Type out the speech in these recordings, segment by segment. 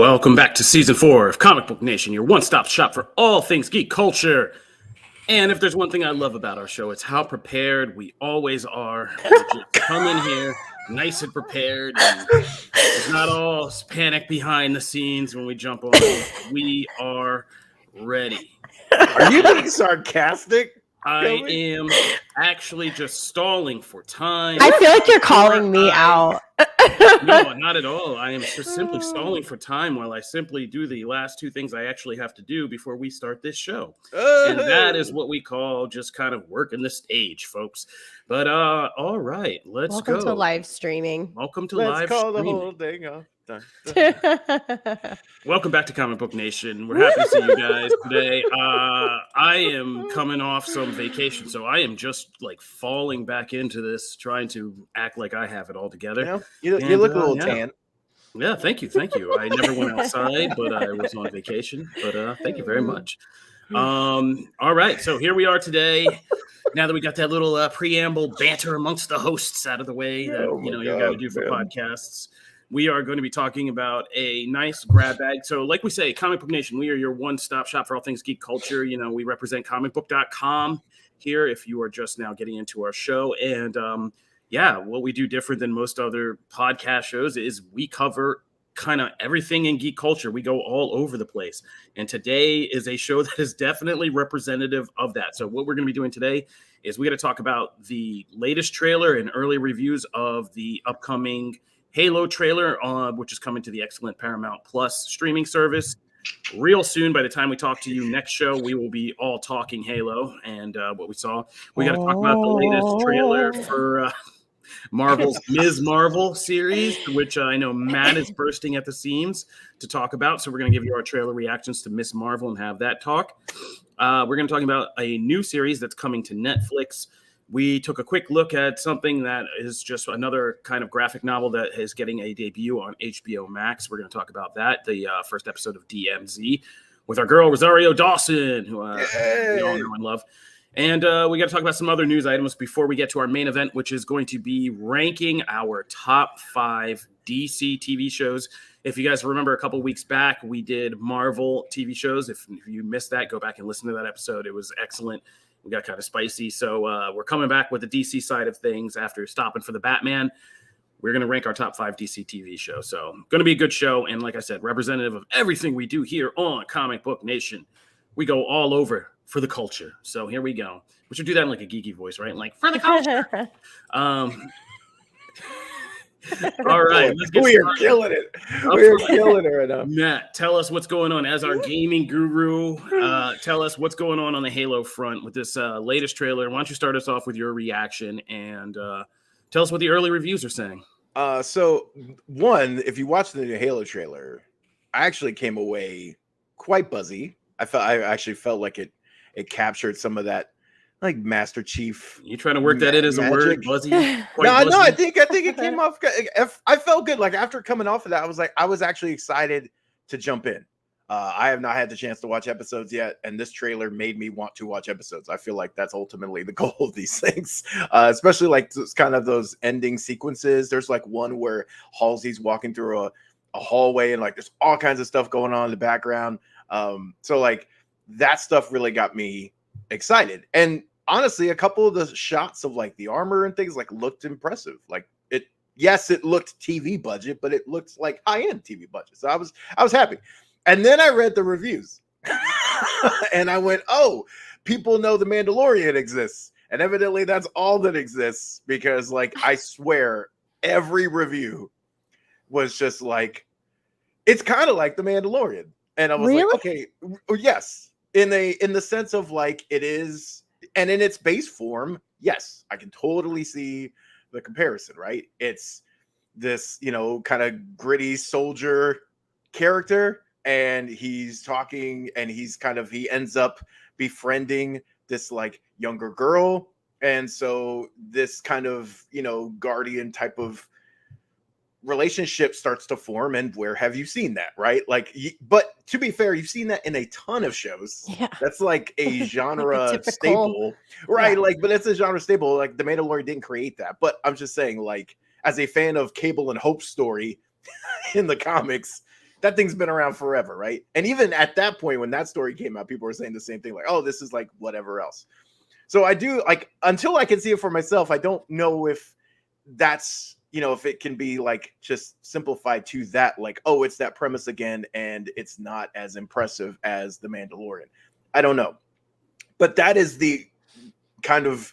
Welcome back to Season 4 of Comic Book Nation, your one-stop shop for all things geek culture. And if there's one thing I love about our show, it's how prepared we always are. We just come in here nice and prepared, and it's not all panic behind the scenes when we jump on. We are ready. Are you being sarcastic? I am actually just stalling for time. I feel like you're calling me out. No, not at all. I am just simply stalling for time while I simply do the last two things I actually have to do before we start this show. And that is what we call just kind of working the stage, folks. But all right, let's Welcome go. to live streaming. Welcome to Let's live call streaming. the whole thing off. Welcome back to Comic Book Nation. We're happy to see you guys today. I am coming off some vacation, so I am just like falling back into this, trying to act like I have it all together. You look a little tan. Yeah, thank you. I never went outside, but I was on vacation. But thank you very much. All right, so here we are today. Now that we got that little preamble banter amongst the hosts out of the way that you got to do for podcasts. We are going to be talking about a nice grab bag. So like we say, Comic Book Nation, we are your one-stop shop for all things geek culture. You know, we represent Comicbook.com here if you are just now getting into our show. And what we do different than most other podcast shows is we cover kind of everything in geek culture. We go all over the place. And today is a show that is definitely representative of that. So what we're going to be doing today is we're going to talk about the latest trailer and early reviews of the upcoming Halo trailer, which is coming to the excellent Paramount Plus streaming service real soon. By the time we talk to you next show, we will be all talking Halo and what we saw. We got to talk about the latest trailer for Marvel's Ms. Marvel series, which I know Matt is bursting at the seams to talk about. So we're going to give you our trailer reactions to Ms. Marvel and have that talk. We're going to talk about a new series that's coming to Netflix. We took a quick look at something that is just another kind of graphic novel that is getting a debut on HBO Max. We're going to talk about that, the first episode of DMZ, with our girl Rosario Dawson, who we all know and love. And we got to talk about some other news items before we get to our main event, which is going to be ranking our top 5 DC TV shows. If you guys remember a couple weeks back, we did Marvel TV shows. If you missed that, go back and listen to that episode. It was excellent. We got kind of spicy. So we're coming back with the DC side of things after stopping for the Batman. We're going to rank our top 5 DC TV shows. So going to be a good show. And like I said, representative of everything we do here on Comic Book Nation. We go all over for the culture. So here we go. We should do that in like a geeky voice, right? Like, for the culture. All right. Let's get started. Killing it. We're killing it right now. Matt, tell us what's going on. As our gaming guru, tell us what's going on the Halo front with this latest trailer. Why don't you start us off with your reaction and tell us what the early reviews are saying. So one, if you watch the new Halo trailer, I actually came away quite buzzy. I actually felt like it captured some of that, like Master Chief. You trying to work that in as a word, buzzy? No, I think it came off. I felt good. Like after coming off of that, I was actually excited to jump in. I have not had the chance to watch episodes yet, and this trailer made me want to watch episodes. I feel like that's ultimately the goal of these things, especially like kind of those ending sequences. There's like one where Halsey's walking through a hallway, and like there's all kinds of stuff going on in the background. So like that stuff really got me excited. And honestly, a couple of the shots of like the armor and things like looked impressive. Like it looked TV budget, but it looked like high-end TV budget. So I was happy. And then I read the reviews and I went, oh, people know the Mandalorian exists. And evidently that's all that exists, because like, I swear every review was just like, it's kind of like the Mandalorian. And I was like, okay, yes. In the sense of like it is, and in its base form, yes, I can totally see the comparison, right? It's this, kind of gritty soldier character, and he's talking, and he ends up befriending this like younger girl, and so this kind of guardian type of relationship starts to form. And where have you seen that, right? Like, but to be fair, you've seen that in a ton of shows. Yeah, that's like a genre staple, right? Yeah. Like, but it's a genre staple. Like the Mandalorian didn't create that, but I'm just saying, like, as a fan of Cable and Hope's story in the comics, that thing's been around forever, right? And even at that point, when that story came out, people were saying the same thing, like, oh, this is like whatever else. So I do like, until I can see it for myself, I don't know if that's, you know, if it can be like just simplified to that, like, oh, it's that premise again, and it's not as impressive as The Mandalorian. I don't know. But that is the kind of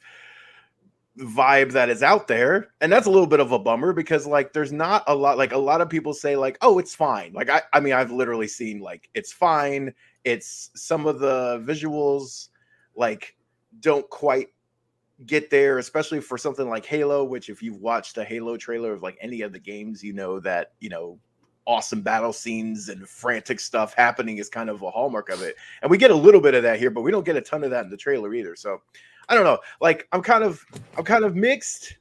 vibe that is out there. And that's a little bit of a bummer because like there's not a lot, like a lot of people say like, oh, it's fine. Like I mean, I've literally seen like it's fine. It's some of the visuals like don't quite get there, especially for something like Halo, which if you've watched the Halo trailer of like any of the games, you know that, you know, awesome battle scenes and frantic stuff happening is kind of a hallmark of it. And we get a little bit of that here, but we don't get a ton of that in the trailer either. So I don't know. Like I'm kind of mixed.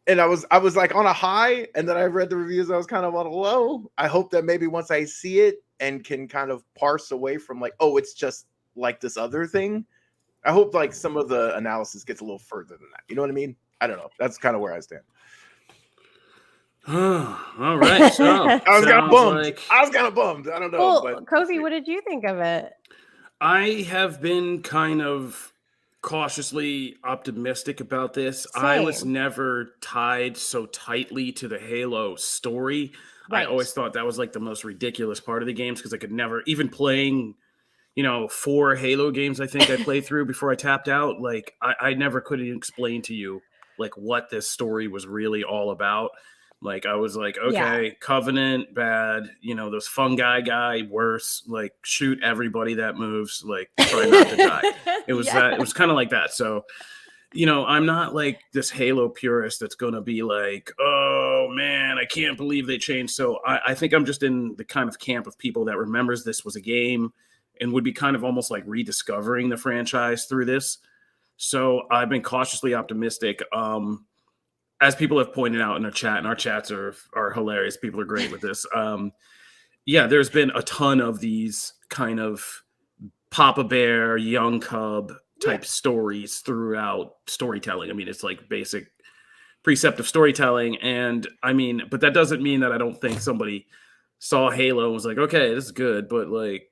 And I was like on a high, and then I read the reviews, I was kind of on a low. I hope that maybe once I see it and can kind of parse away from like, oh, it's just like this other thing. I hope like some of the analysis gets a little further than that. You know what I mean? I don't know. That's kind of where I stand. All right. So I was kind of bummed. I don't know. Well, but Kofi, what did you think of it? I have been kind of cautiously optimistic about this. I was Same. never tied so tightly to the Halo story. I Right. always thought that was like the most ridiculous part of the games because I could never, even playing, you know, 4 Halo games I think I played through before I tapped out. Like I never could explain to you like what this story was really all about. Like I was like, okay, Yeah. Covenant, bad, you know, those fungi guy, worse, like shoot everybody that moves, like try not to die. It was Yeah. it was kind of like that. So, you know, I'm not like this Halo purist that's gonna be like, oh man, I can't believe they changed. So I think I'm just in the kind of camp of people that remembers this was a game and would be kind of almost like rediscovering the franchise through this. So I've been cautiously optimistic. As people have pointed out in the chat, and our chats are hilarious. People are great with this. Yeah, there's been a ton of these kind of Papa Bear, Young Cub type stories throughout storytelling. I mean, it's like basic precept of storytelling. And I mean, but that doesn't mean that I don't think somebody saw Halo and was like, okay, this is good. But like,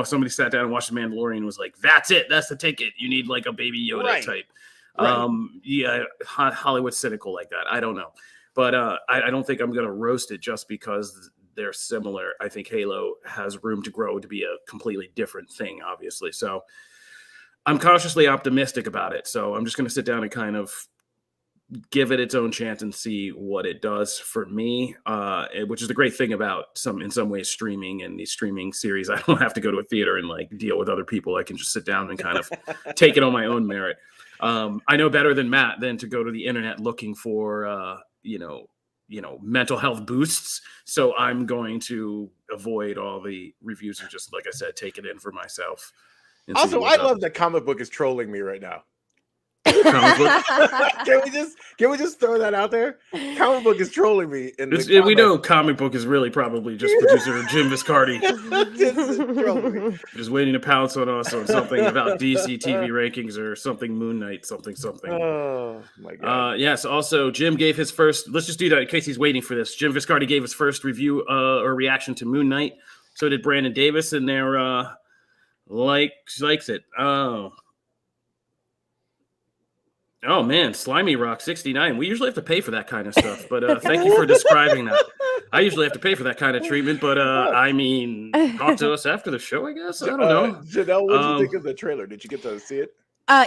somebody sat down and watched The Mandalorian and was like, that's it. That's the ticket. You need like a Baby Yoda type. Right. Yeah, Hollywood's cynical like that. I don't know. But I don't think I'm going to roast it just because they're similar. I think Halo has room to grow to be a completely different thing, obviously. So I'm cautiously optimistic about it. So I'm just going to sit down and kind of give it its own chance and see what it does for me, which is the great thing about in some ways streaming and these streaming series. I don't have to go to a theater and like deal with other people. I can just sit down and kind of take it on my own merit. I know better than Matt than to go to the internet looking for, you know, mental health boosts. So I'm going to avoid all the reviews and just, like I said, take it in for myself. Also, I love that Comic Book is trolling me right now. Comic Book? Can we just throw that out there? Comic Book is trolling me. We know Comic Book is really probably just producer Jim Viscardi just waiting to pounce on us on something about DC TV rankings or something Moon Knight, something. Oh my god. Yes. Also, Jim gave his first. Let's just do that in case he's waiting for this. Jim Viscardi gave his first review or reaction to Moon Knight. So did Brandon Davis, and they're likes it. Oh man, Slimy Rock 69. We usually have to pay for that kind of stuff, but thank you for describing that. I usually have to pay for that kind of treatment, but I mean, talk to us after the show, I guess. I don't know. Janelle, what did you think of the trailer? Did you get to see it?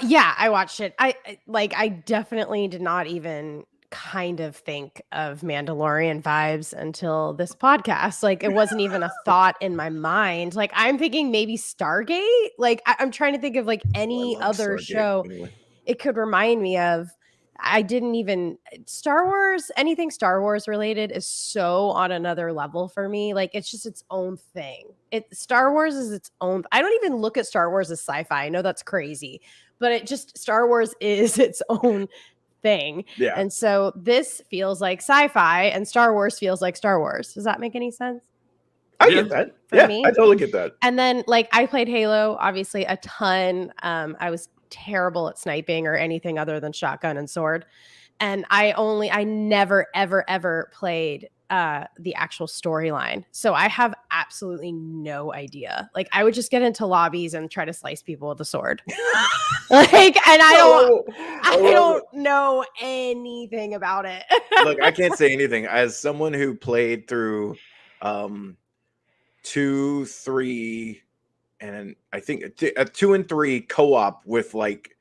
Yeah, I watched it. I definitely did not even kind of think of Mandalorian vibes until this podcast. Like it wasn't even a thought in my mind. Like I'm thinking maybe Stargate. Like I'm trying to think of like any other Stargate, show. anyway. It could remind me of. I didn't even Star Wars, anything Star Wars related is so on another level for me. Like it's just its own thing. Star Wars is its own. I don't even look at Star Wars as sci-fi. I know that's crazy, but Star Wars is its own thing. Yeah. And so this feels like sci-fi and Star Wars feels like Star Wars. Does that make any sense? I get that. For me? I totally get that. And then like I played Halo obviously a ton. I was terrible at sniping or anything other than shotgun and sword. And I never, ever, ever played the actual storyline. So I have absolutely no idea. Like I would just get into lobbies and try to slice people with a sword. Like, and I don't know anything about it. Look, I can't say anything. As someone who played through 2, 3, and I think 2 and 3 co-op with like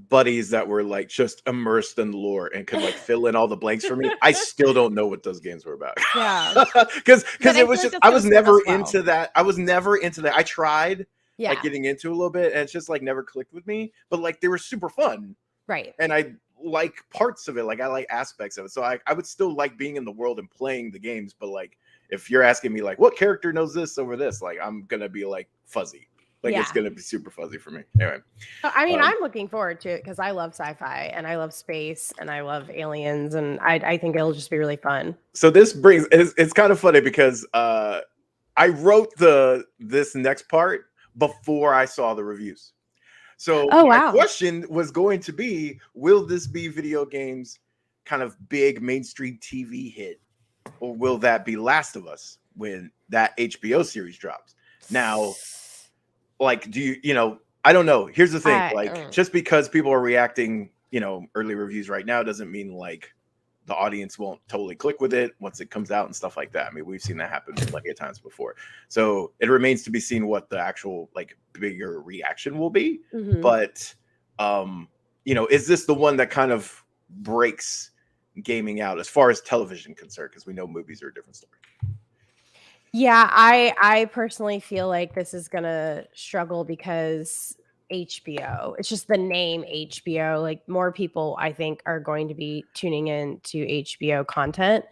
buddies that were like just immersed in the lore and could like fill in all the blanks for me. I still don't know what those games were about. Yeah. Because But I it was feel like just that's I gonna was serve never us well. into that. I was never into that. I tried Yeah. like getting into it a little bit and it's just like never clicked with me. But like they were super fun. Right. And I like parts of it. Like I like aspects of it. So I would still like being in the world and playing the games. But like if you're asking me like what character knows this over this, like I'm gonna be like fuzzy. Like it's gonna be super fuzzy for me. Anyway. I mean, I'm looking forward to it because I love sci-fi and I love space and I love aliens and I think it'll just be really fun. So this brings it's kind of funny because I wrote this next part before I saw the reviews. So my question was going to be, will this be video games kind of big mainstream TV hit, or will that be Last of Us when that HBO series drops? Now, like, do you know, I don't know. Here's the thing, like, just because people are reacting, you know, early reviews right now doesn't mean like the audience won't totally click with it once it comes out and stuff like that. I mean, we've seen that happen plenty of times before. So it remains to be seen what the actual like bigger reaction will be. Mm-hmm. But you know, is this the one that kind of breaks gaming out as far as television concerned? Because we know movies are a different story. Yeah, I personally feel like this is gonna struggle because HBO. It's just the name HBO. Like more people, I think, are going to be tuning in to HBO content.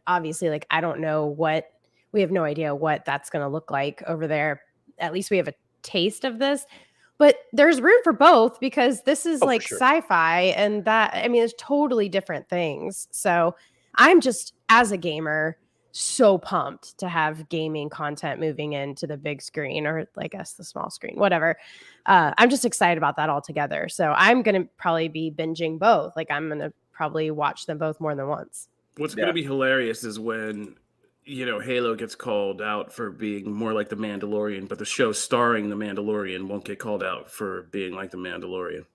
Obviously, like I don't know we have no idea what that's gonna look like over there. At least we have a taste of this. But there's room for both because this is like sci-fi and that, I mean, it's totally different things. So I'm just, as a gamer, so pumped to have gaming content moving into the big screen, or I guess the small screen, whatever. I'm just excited about that altogether. So I'm going to probably be binging both. Like I'm going to probably watch them both more than once. What's going to be hilarious is when, you know, Halo gets called out for being more like the Mandalorian, but the show starring the Mandalorian won't get called out for being like the Mandalorian.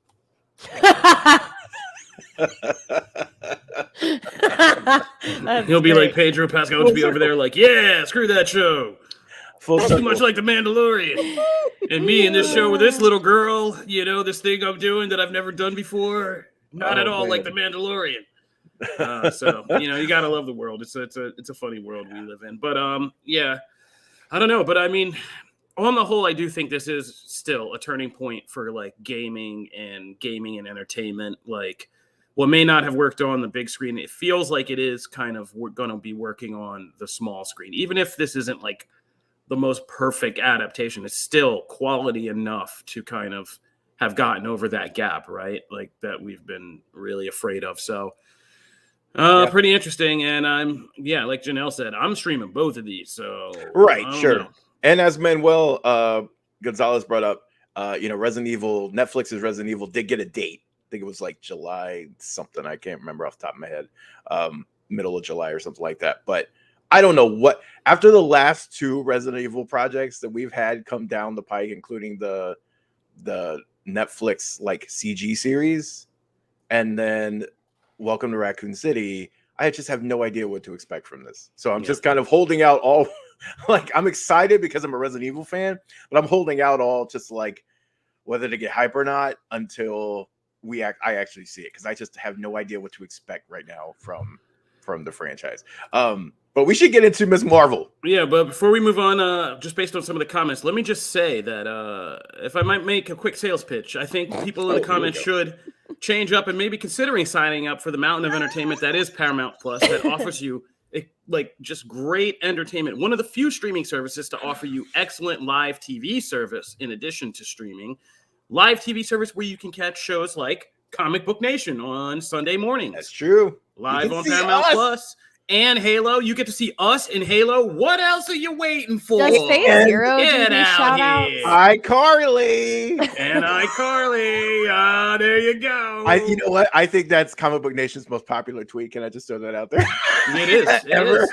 He'll be like Pedro Pascal will be over there like, yeah, screw that show. Too much like the Mandalorian. And me in this show with this little girl, you know, this thing I'm doing that I've never done before, not at all like the Mandalorian. So you know, you gotta love the world. It's a funny world we live in. But yeah, I don't know. But I mean, on the whole, I do think this is still a turning point for like gaming and entertainment. Like what may not have worked on the big screen, it feels like it is kind of we're going to be working on the small screen. Even if this isn't like the most perfect adaptation, it's still quality enough to kind of have gotten over that gap, right? Like that we've been really afraid of. So pretty interesting. And like Janelle said, I'm streaming both of these. So sure. And as Manuel Gonzalez brought up, you know, Netflix's Resident Evil did get a date. I think it was like July something. I can't remember off the top of my head. Middle of July or something like that. But I don't know what, after the last 2 Resident Evil projects that we've had come down the pike, including the Netflix like CG series, and then Welcome to Raccoon City, I just have no idea what to expect from this. So I'm just kind of holding out all, like I'm excited because I'm a Resident Evil fan, but I'm holding out all just like whether to get hype or not until I actually see it, because I just have no idea what to expect right now from the franchise. But we should get into Ms. Marvel. Yeah, but before we move on, just based on some of the comments, let me just say that if I might make a quick sales pitch, I think people in the comments should change up and maybe considering signing up for the mountain of entertainment that is Paramount Plus, that offers you like just great entertainment. One of the few streaming services to offer you excellent live TV service in addition to streaming. Live TV service where you can catch shows like Comic Book Nation on Sunday mornings. That's true. Live on Paramount Plus. and Halo. You get to see us in Halo. What else are you waiting for? Does Phase Zero do Get these out shout outs? here. iCarly. And iCarly. Ah, there you go. You know what? I think that's Comic Book Nation's most popular tweet. Can I just throw that out there? It is. It Ever. is.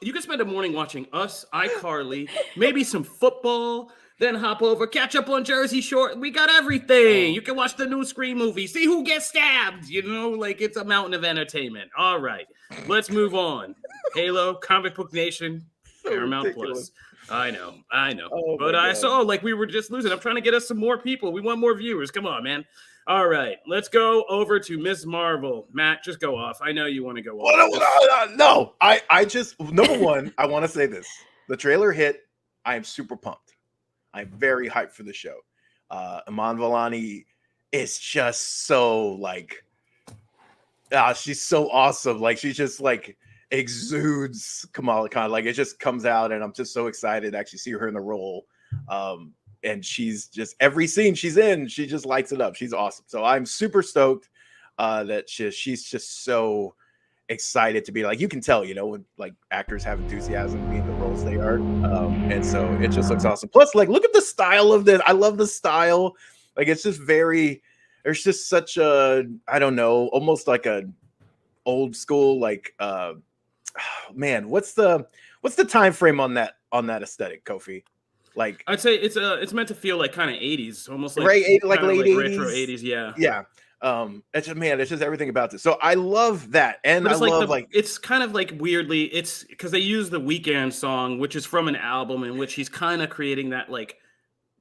You can spend a morning watching us, iCarly, maybe some football, then hop over, catch up on Jersey Shore. We got everything. You can watch the new Scream movie, see who gets stabbed. You know, like it's a mountain of entertainment. All right, let's move on. Halo, Comic Book Nation, Paramount ridiculous. Plus. I know. Oh, But my I God. saw like we were just losing. I'm trying to get us some more people. We want more viewers. Come on, man. All right, let's go over to Ms. Marvel. Matt, just go off. I know you want to go off. No, I just, number one, I want to say this. The trailer hit. I am super pumped. I'm very hyped for the show. Iman Vellani is just so like, she's so awesome. Like she just like exudes Kamala Khan. Like it just comes out, and I'm just so excited to actually see her in the role. And she's just every scene she's in, she just lights it up. She's awesome. So I'm super stoked that she's just so excited to be like, you can tell, you know, when like actors have enthusiasm being the roles they are. And so it just looks awesome. Plus, like, look at the style of this. I love the style. Like it's just very, there's just such a, I don't know, almost like a old school, like man, what's the time frame on that aesthetic, Kofi? Like I'd say it's meant to feel like kind of 80s, almost like late like 80s, retro 80s, yeah. Yeah. It's just, man, it's just everything about this. So I love that, and But I it's like love it's kind of like weirdly, it's because they use the Weeknd song, which is from an album in which he's kind of creating that like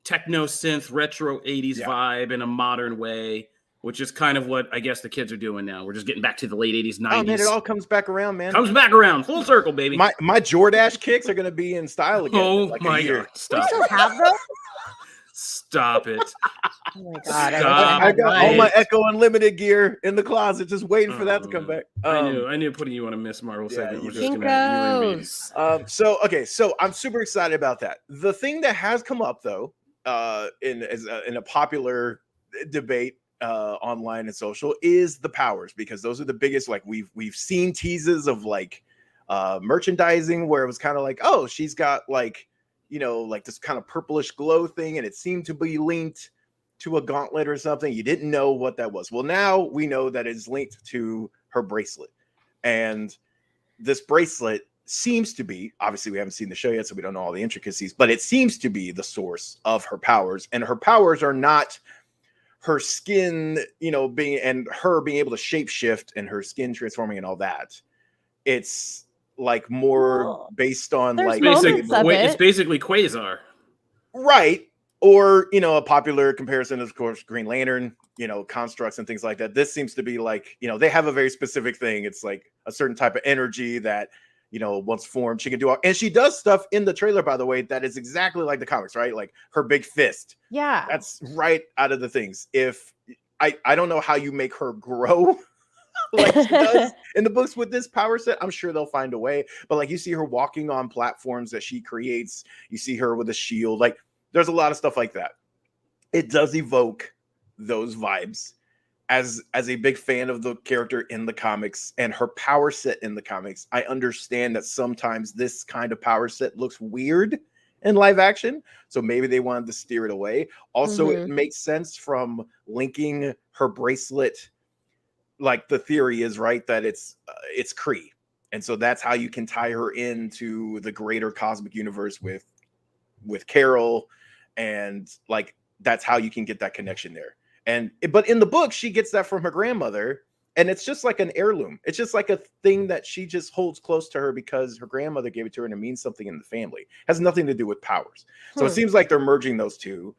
techno synth retro 80s vibe in a modern way, which is kind of what I guess the kids are doing now. We're just getting back to the late 80s, 90s. Oh man, it all comes back around, man. Comes back around, full circle, baby. My Jordache kicks are gonna be in style again. Oh like my a year. God, stop! Still have those? Stop it! Oh my God. Stop I got all it. my Echo Unlimited gear in the closet, just waiting for that to come back. I knew putting you on a Miss Marvel segment was just gonna really mean. Pinkos. So I'm super excited about that. The thing that has come up though, in a popular debate online and social is the powers, because those are the biggest. Like we've seen teases of like merchandising where it was kind of like, oh, she's got like, you know, like this kind of purplish glow thing, and it seemed to be linked to a gauntlet or something. You didn't know what that was. Well, now we know that it's linked to her bracelet, and this bracelet seems to be, obviously we haven't seen the show yet, so we don't know all the intricacies, but it seems to be the source of her powers. And her powers are not her skin, you know, being able to shapeshift and her skin transforming and all that. It's like more based on There's like moments of It's it. basically Quasar. right, or you know, a popular comparison is of course Green Lantern, you know, constructs and things like that. This seems to be like, you know, they have a very specific thing. It's like a certain type of energy that, you know, once formed, she can do all, and she does stuff in the trailer, by the way, that is exactly like the comics, right? Like her big fist. Yeah. That's right out of the things. If I don't know how you make her grow like she does in the books with this power set. I'm sure they'll find a way. But like you see her walking on platforms that she creates. You see her with a shield. Like there's a lot of stuff like that. It does evoke those vibes. As a big fan of the character in the comics and her power set in the comics, I understand that sometimes this kind of power set looks weird in live action. So maybe they wanted to steer it away. Also, it makes sense from linking her bracelet. Like the theory is right that it's Kree. And so that's how you can tie her into the greater cosmic universe with Carol. And like, that's how you can get that connection there. But in the book, she gets that from her grandmother, and it's just like an heirloom. It's just like a thing that she just holds close to her because her grandmother gave it to her and it means something in the family. It has nothing to do with powers. So it seems like they're merging those two.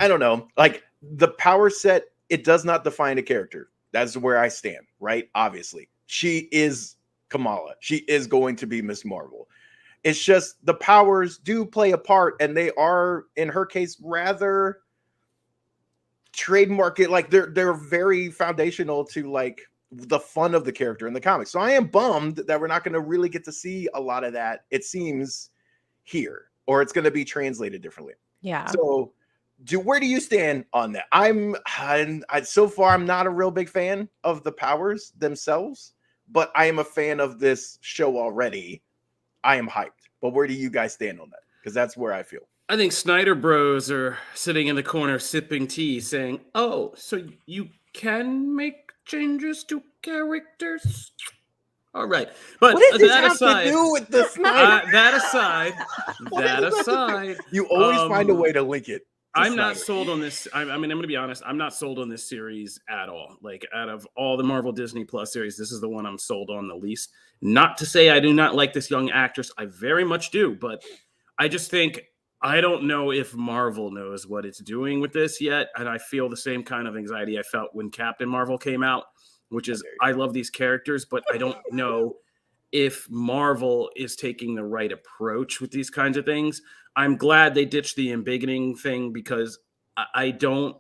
I don't know. Like the power set, it does not define a character. That's where I stand, right? Obviously, she is Kamala. She is going to be Miss Marvel. It's just the powers do play a part, and they are, in her case, rather trademark it. Like they're very foundational to like the fun of the character in the comics. So I am bummed that we're not going to really get to see a lot of that, it seems, here, or it's going to be translated differently. Yeah. So where do you stand on that? I'm so far I'm not a real big fan of the powers themselves, but I am a fan of this show already. I am hyped. But where do you guys stand on that? Because that's where I feel. I think Snyder Bros are sitting in the corner sipping tea saying, oh, so you can make changes to characters? All right. But What does this that have aside, to do with the Snyder? that aside, You always find a way to link it. I'm not sold on this. I mean, I'm going to be honest. I'm not sold on this series at all. Like, out of all the Marvel Disney Plus series, this is the one I'm sold on the least. Not to say I do not like this young actress. I very much do. But I just think, I don't know if Marvel knows what it's doing with this yet. And I feel the same kind of anxiety I felt when Captain Marvel came out, which is, I love these characters, but I don't know if Marvel is taking the right approach with these kinds of things. I'm glad they ditched the embiggening thing, because I don't,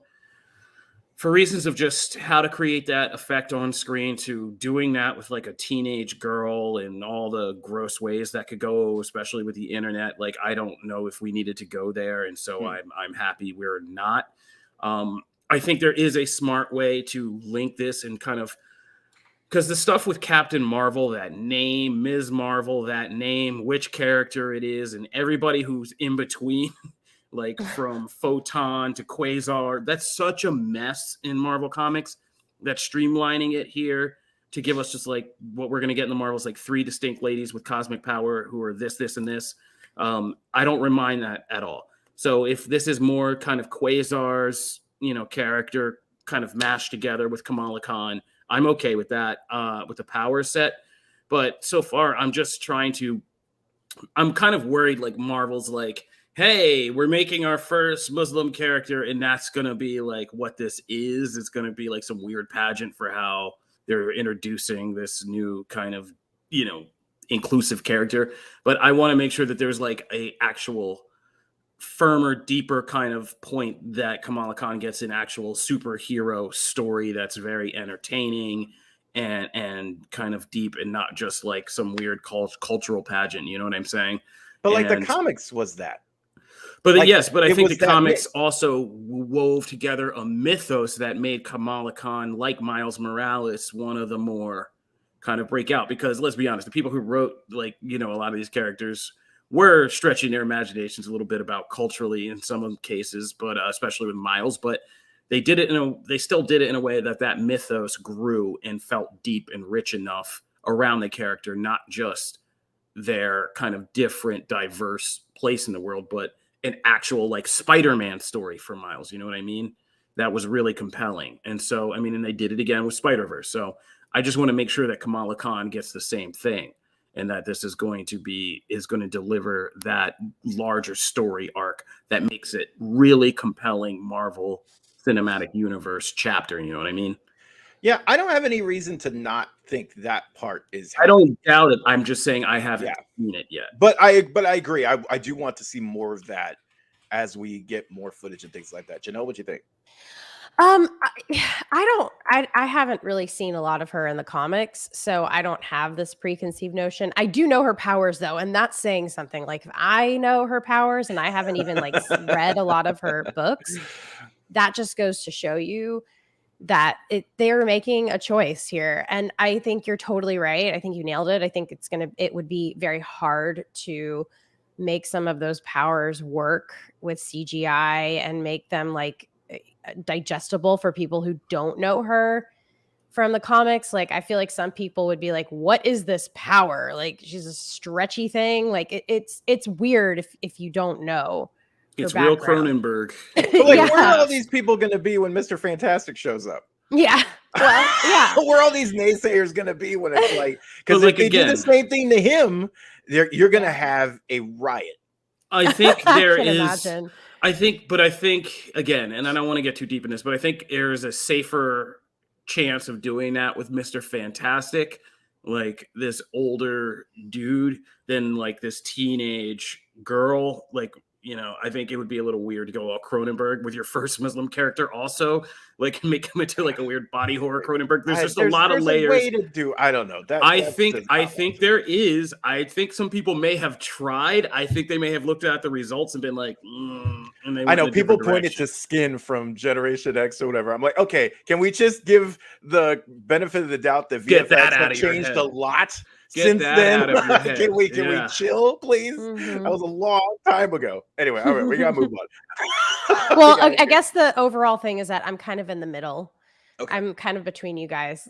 for reasons of just how to create that effect on screen, to doing that with like a teenage girl and all the gross ways that could go, especially with the internet. Like, I don't know if we needed to go there. And so I'm happy we're not. I think there is a smart way to link this and kind of, because the stuff with Captain Marvel, that name, Ms. Marvel, that name, which character it is, and everybody who's in between, like from Photon to Quasar, that's such a mess in Marvel Comics. That streamlining it here to give us just like what we're going to get in the Marvels, like 3 distinct ladies with cosmic power who are this, this, and this. I don't remind that at all. So if this is more kind of Quasar's, character kind of mashed together with Kamala Khan, I'm okay with that, with the power set. But so far, I'm kind of worried, like Marvel's like, hey, we're making our first Muslim character, and that's going to be like what this is. It's going to be like some weird pageant for how they're introducing this new kind of, inclusive character. But I want to make sure that there's like a actual firmer, deeper kind of point that Kamala Khan gets an actual superhero story that's very entertaining and kind of deep, and not just like some weird cultural pageant. You know what I'm saying? But like the comics was that. But like, yes, but I think the comics also wove together a mythos that made Kamala Khan, like Miles Morales, one of the more kind of breakout. Because let's be honest, the people who wrote like, a lot of these characters were stretching their imaginations a little bit about culturally in some of the cases, but especially with Miles. But they did it they still did it in a way that mythos grew and felt deep and rich enough around the character, not just their kind of different, diverse place in the world, but an actual like Spider-Man story for Miles. You know what I mean? That was really compelling. And so, and they did it again with Spider-Verse. So I just want to make sure that Kamala Khan gets the same thing, and that this is going to deliver that larger story arc that makes it really compelling Marvel Cinematic Universe chapter. You know what I mean? Yeah, I don't have any reason to not think that part is. I don't doubt it. I'm just saying I haven't seen it yet. But I agree. I do want to see more of that as we get more footage and things like that. Janelle, what do you think? I haven't really seen a lot of her in the comics, so I don't have this preconceived notion. I do know her powers though, and that's saying something. Like, if I know her powers and I haven't even like read a lot of her books, that just goes to show you that they're making a choice here. And I think you're totally right. I think you nailed it. I think it would be very hard to make some of those powers work with CGI and make them like digestible for people who don't know her from the comics. Like, I feel like some people would be like, what is this power? Like, she's a stretchy thing. Like, it's weird if you don't know. It's real Cronenberg. But like, where are all these people going to be when Mr. Fantastic shows up? Yeah. Well, yeah. Where are all these naysayers going to be when it's like, because if they do the same thing to him, you're going to have a riot. I think there is. Imagine. I think again, and I don't want to get too deep in this, but I think there is a safer chance of doing that with Mr. Fantastic, like this older dude, than like this teenage girl. Like, I think it would be a little weird to go all Cronenberg with your first Muslim character also, like make him into like a weird body horror Cronenberg. There's just a lot of layers. A way to do. I don't know. I think there is. I think some people may have tried. I think they may have looked at the results and been like, and they I know people pointed to Skin from Generation X or whatever. I'm like, okay, can we just give the benefit of the doubt that VFX have changed a lot since then? Can we chill, please? That was a long time ago. Anyway, all right, we gotta move on. Well, I guess the overall thing is that I'm kind of in the middle. Okay. I'm kind of between you guys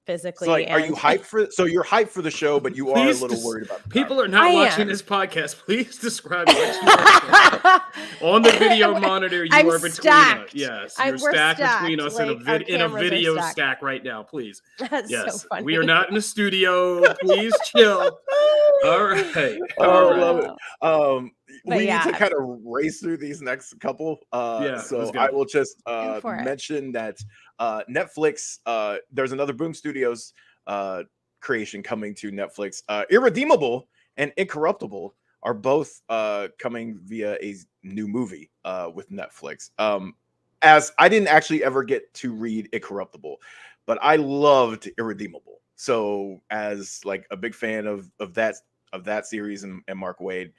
physically. So like, are you hyped for? So you're hyped for the show, but you are a little worried about the people are not watching this podcast. Please describe what you are on the video monitor. You are between us. Yes, you're stacked between us in a video stack right now. Please. That's so funny. We are not in a studio. Please chill. All right. Love it. We need to kind of race through these next couple. So I will just mention that Netflix, there's another Boom Studios creation coming to Netflix. Irredeemable and Incorruptible are both coming via a new movie with Netflix. As I didn't actually ever get to read Incorruptible, but I loved Irredeemable. So as like a big fan of that series and Mark Waid,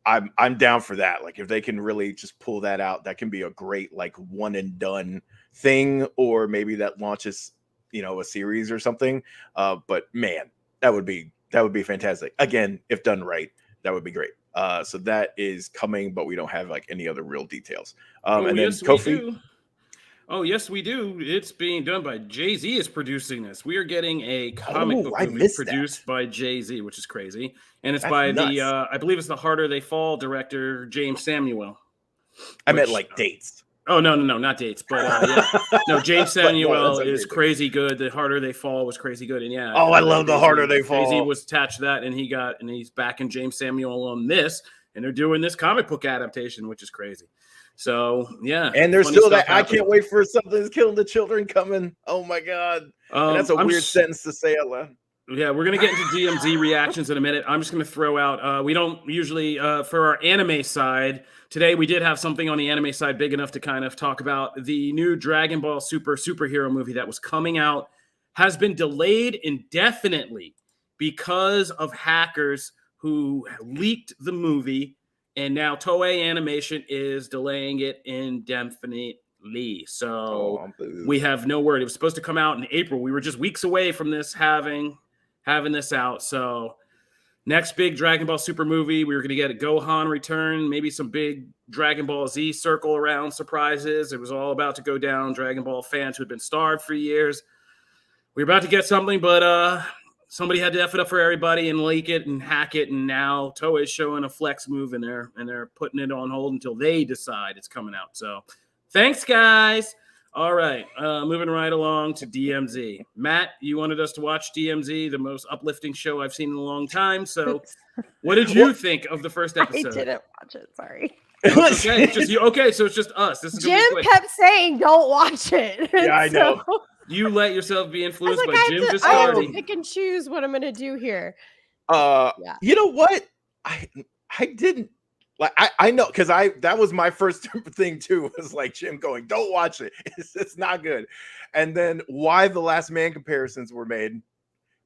I'm down for that. Like if they can really just pull that out, that can be a great like one and done thing, or maybe that launches, a series or something. But man, that would be fantastic. Again, if done right, that would be great. So that is coming, but we don't have like any other real details. And then Kofi. Oh, yes, we do. It's being done by Jay-Z is producing this. We are getting a comic book movie produced by Jay-Z, which is crazy. And it's by I believe it's the Harder They Fall director, James Samuel. I meant like dates. Oh, no, not dates. But no, James Samuel is crazy good. The Harder They Fall was crazy good. And I love the Harder They Fall. Jay-Z was attached to that, and he's backing James Samuel on this. And they're doing this comic book adaptation, which is crazy. So and there's still that happening. I can't wait for something that's killing the children coming. Oh my god, that's a weird sentence to say out loud. Yeah, we're gonna get into DMZ reactions in a minute. I'm just gonna throw out. We don't usually for our anime side today. We did have something on the anime side big enough to kind of talk about the new Dragon Ball superhero movie that was coming out. Has been delayed indefinitely because of hackers who leaked the movie. And now Toei Animation is delaying it indefinitely. So we have no word. It was supposed to come out in April. We were just weeks away from this having this out. So next big Dragon Ball Super movie, we were going to get a Gohan return, maybe some big Dragon Ball Z circle around surprises. It was all about to go down. Dragon Ball fans who had been starved for years. We were about to get something, but somebody had to F it up for everybody and leak it and hack it, and now Toei's showing a flex move and they're putting it on hold until they decide it's coming out. So thanks, guys. All right, moving right along to DMZ. Matt, you wanted us to watch DMZ, the most uplifting show I've seen in a long time. So what did you think of the first episode? I didn't watch it, sorry. Okay, it's just you. Okay, so it's just us. This is Jim kept saying, "Don't watch it." Yeah, I know. You let yourself be influenced by Jim Viscardi. I have to pick and choose what I'm going to do here. You know what? I didn't like. I know because that was my first thing too. Was like Jim going, "Don't watch it. It's not good." And then why the Last Man comparisons were made,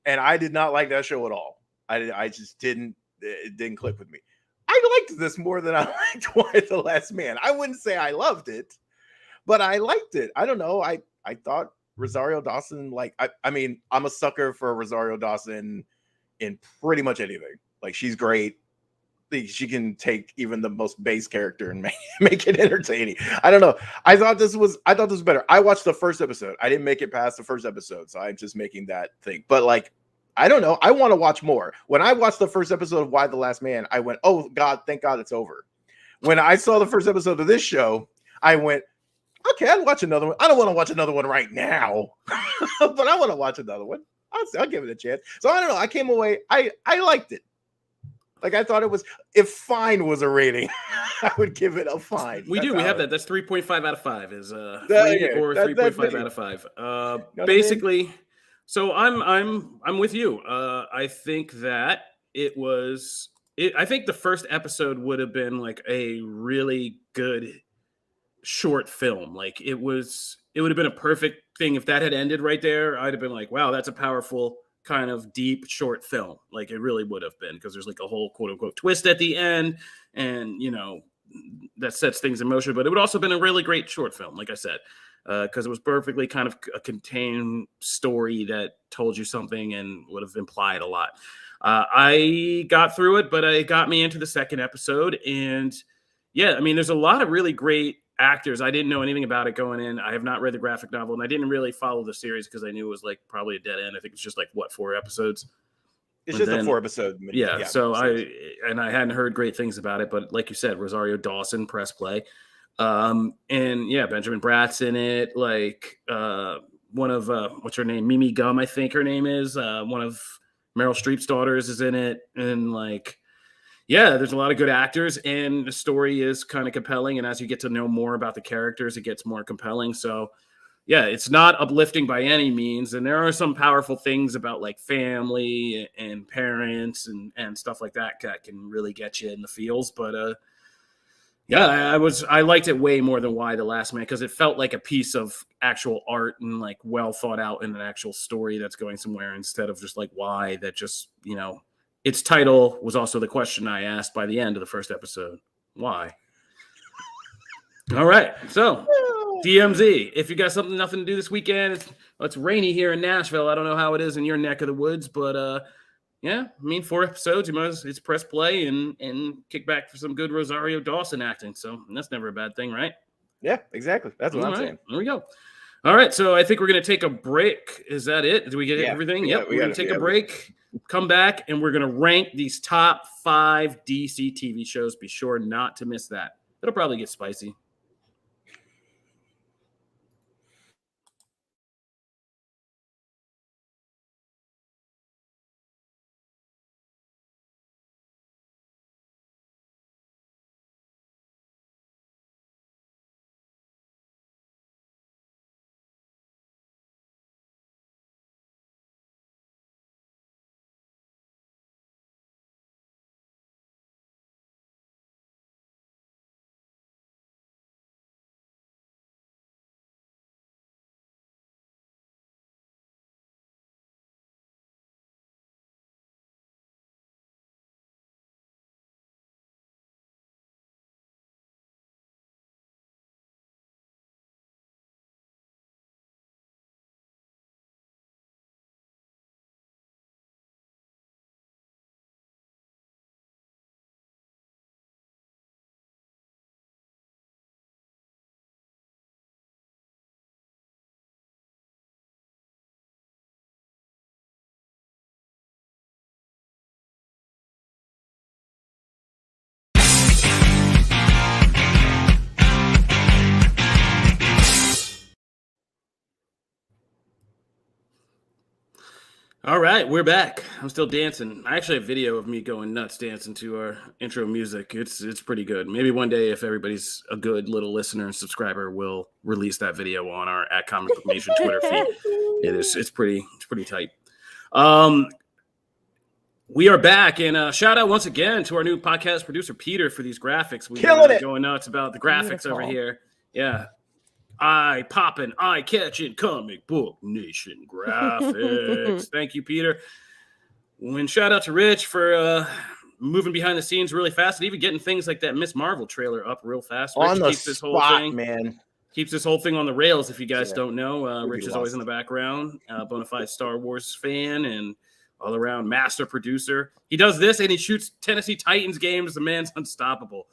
and I did not like that show at all. I just didn't. It didn't click with me. I liked this more than I liked Why the Last Man. I wouldn't say I loved it, but I liked it. I don't know. I thought Rosario Dawson, like, I mean, I'm a sucker for Rosario Dawson in pretty much anything. Like, she's great. She can take even the most base character and make it entertaining. I don't know. I thought this was better. I watched the first episode. I didn't make it past the first episode, so I'm just making that thing. But like, I don't know. I want to watch more. When I watched the first episode of Why the Last Man, I went, "Oh God, thank God it's over." When I saw the first episode of this show, I went, "Okay, I'll watch another one. I don't want to watch another one right now, but I want to watch another one. I'll give it a chance." So I don't know. I came away. I liked it. Like, I thought it was, if fine was a rating, I would give it a fine. We have that. That's 3.5 out of 5 is 3 or 3.5 out of 5. Basically, so I'm with you. I think that it was I think the first episode would have been like a really good short film. Like it would have been a perfect thing if that had ended right there. I'd have been like, wow, that's a powerful kind of deep short film. Like it really would have been, because there's like a whole quote unquote twist at the end, and that sets things in motion. But it would also have been a really great short film, like I said, because it was perfectly kind of a contained story that told you something and would have implied a lot. I got through it, but it got me into the second episode. And yeah, I mean, there's a lot of really great actors. I didn't know anything about it going in. I have not read the graphic novel, and I didn't really follow the series because I knew it was like probably a dead end. I think it's just like 4 episodes. It's just a 4-episode. Yeah. So I hadn't heard great things about it, but like you said, Rosario Dawson, press play. And yeah, Benjamin Bratt's in it. Like one of what's her name? Mimi Gum, I think her name is. One of Meryl Streep's daughters is in it, and like, yeah, there's a lot of good actors, and the story is kind of compelling. And as you get to know more about the characters, it gets more compelling. So, yeah, it's not uplifting by any means, and there are some powerful things about like family and parents and stuff like that can really get you in the feels. But yeah, I liked it way more than Y the Last Man, because it felt like a piece of actual art and like well thought out in an actual story that's going somewhere, instead of just like Y that just, its title was also the question I asked by the end of the first episode. Why? All right. So DMZ, if you got nothing to do this weekend, it's rainy here in Nashville. I don't know how it is in your neck of the woods, but yeah, I mean, 4 episodes, it's press play and kick back for some good Rosario Dawson acting. So that's never a bad thing, right? Yeah, exactly. That's what I'm saying. There we go. All right, so I think we're going to take a break. Is that it? Do we get everything? Yep, we're going to take a break, come back, and we're going to rank these top 5 DC TV shows. Be sure not to miss that. It'll probably get spicy. All right, we're back. I'm still dancing. I actually have video of me going nuts dancing to our intro music. It's pretty good. Maybe one day, if everybody's a good little listener and subscriber, we'll release that video on our @ComicBook Twitter feed. It's pretty tight. We are back, and shout out once again to our new podcast producer Peter for these graphics. We're going nuts about the graphics over here. Yeah. Eye popping, eye catching Comic Book Nation graphics. Thank you, Peter. And shout out to Rich for moving behind the scenes really fast, and even getting things like that Miss Marvel trailer up real fast. Rich on the keeps this whole thing, man. Keeps this whole thing on the rails. If you guys don't know, Rich is always in the background, bona fide Star Wars fan and all around master producer. He does this and he shoots Tennessee Titans games. The man's unstoppable.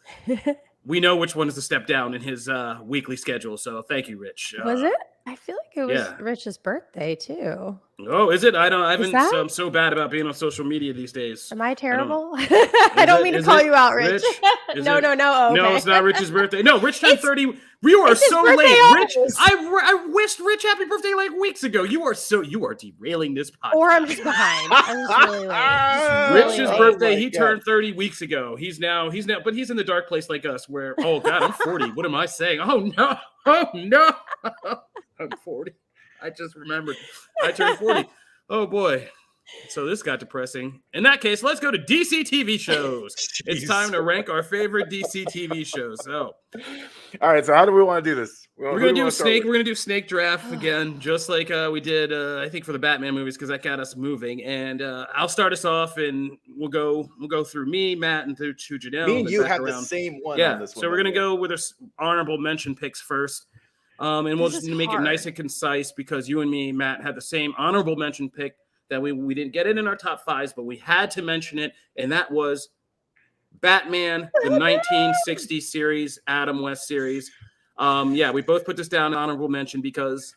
We know which one is the step down in his weekly schedule. So thank you, Rich. Was it? I feel like it was Rich's birthday too. Oh, is it? I'm so bad about being on social media these days. Am I terrible? I don't mean to call you out, Rich. No. Okay. No, it's not Rich's birthday. No, Rich turned 30. You are so late, Rich. I wished Rich happy birthday like weeks ago. You are derailing this podcast. Or I'm just behind. I'm just really late. Rich's birthday, he turned 30 weeks ago. He's now, but he's in the dark place like us where, oh God, I'm 40. What am I saying? Oh no. I'm 40. I just remembered. I turned 40. Oh boy. So this got depressing. In that case, let's go to DC TV shows. It's time to rank our favorite DC TV shows. So, all right. So how do we want to do this? We're gonna do Snake. We're gonna do Snake Draft again, just like we did. I think for the Batman movies, because that got us moving. And I'll start us off, and we'll go through me, Matt, and through to Janelle. Me and you have the same one. Yeah. On this one. So we're gonna go with our honorable mention picks first, and we'll just make it nice and concise because you and me, Matt, had the same honorable mention pick. That we didn't get it in our top fives, but we had to mention it, and that was Batman, the 1960 series, Adam West series. We both put this down honorable mention because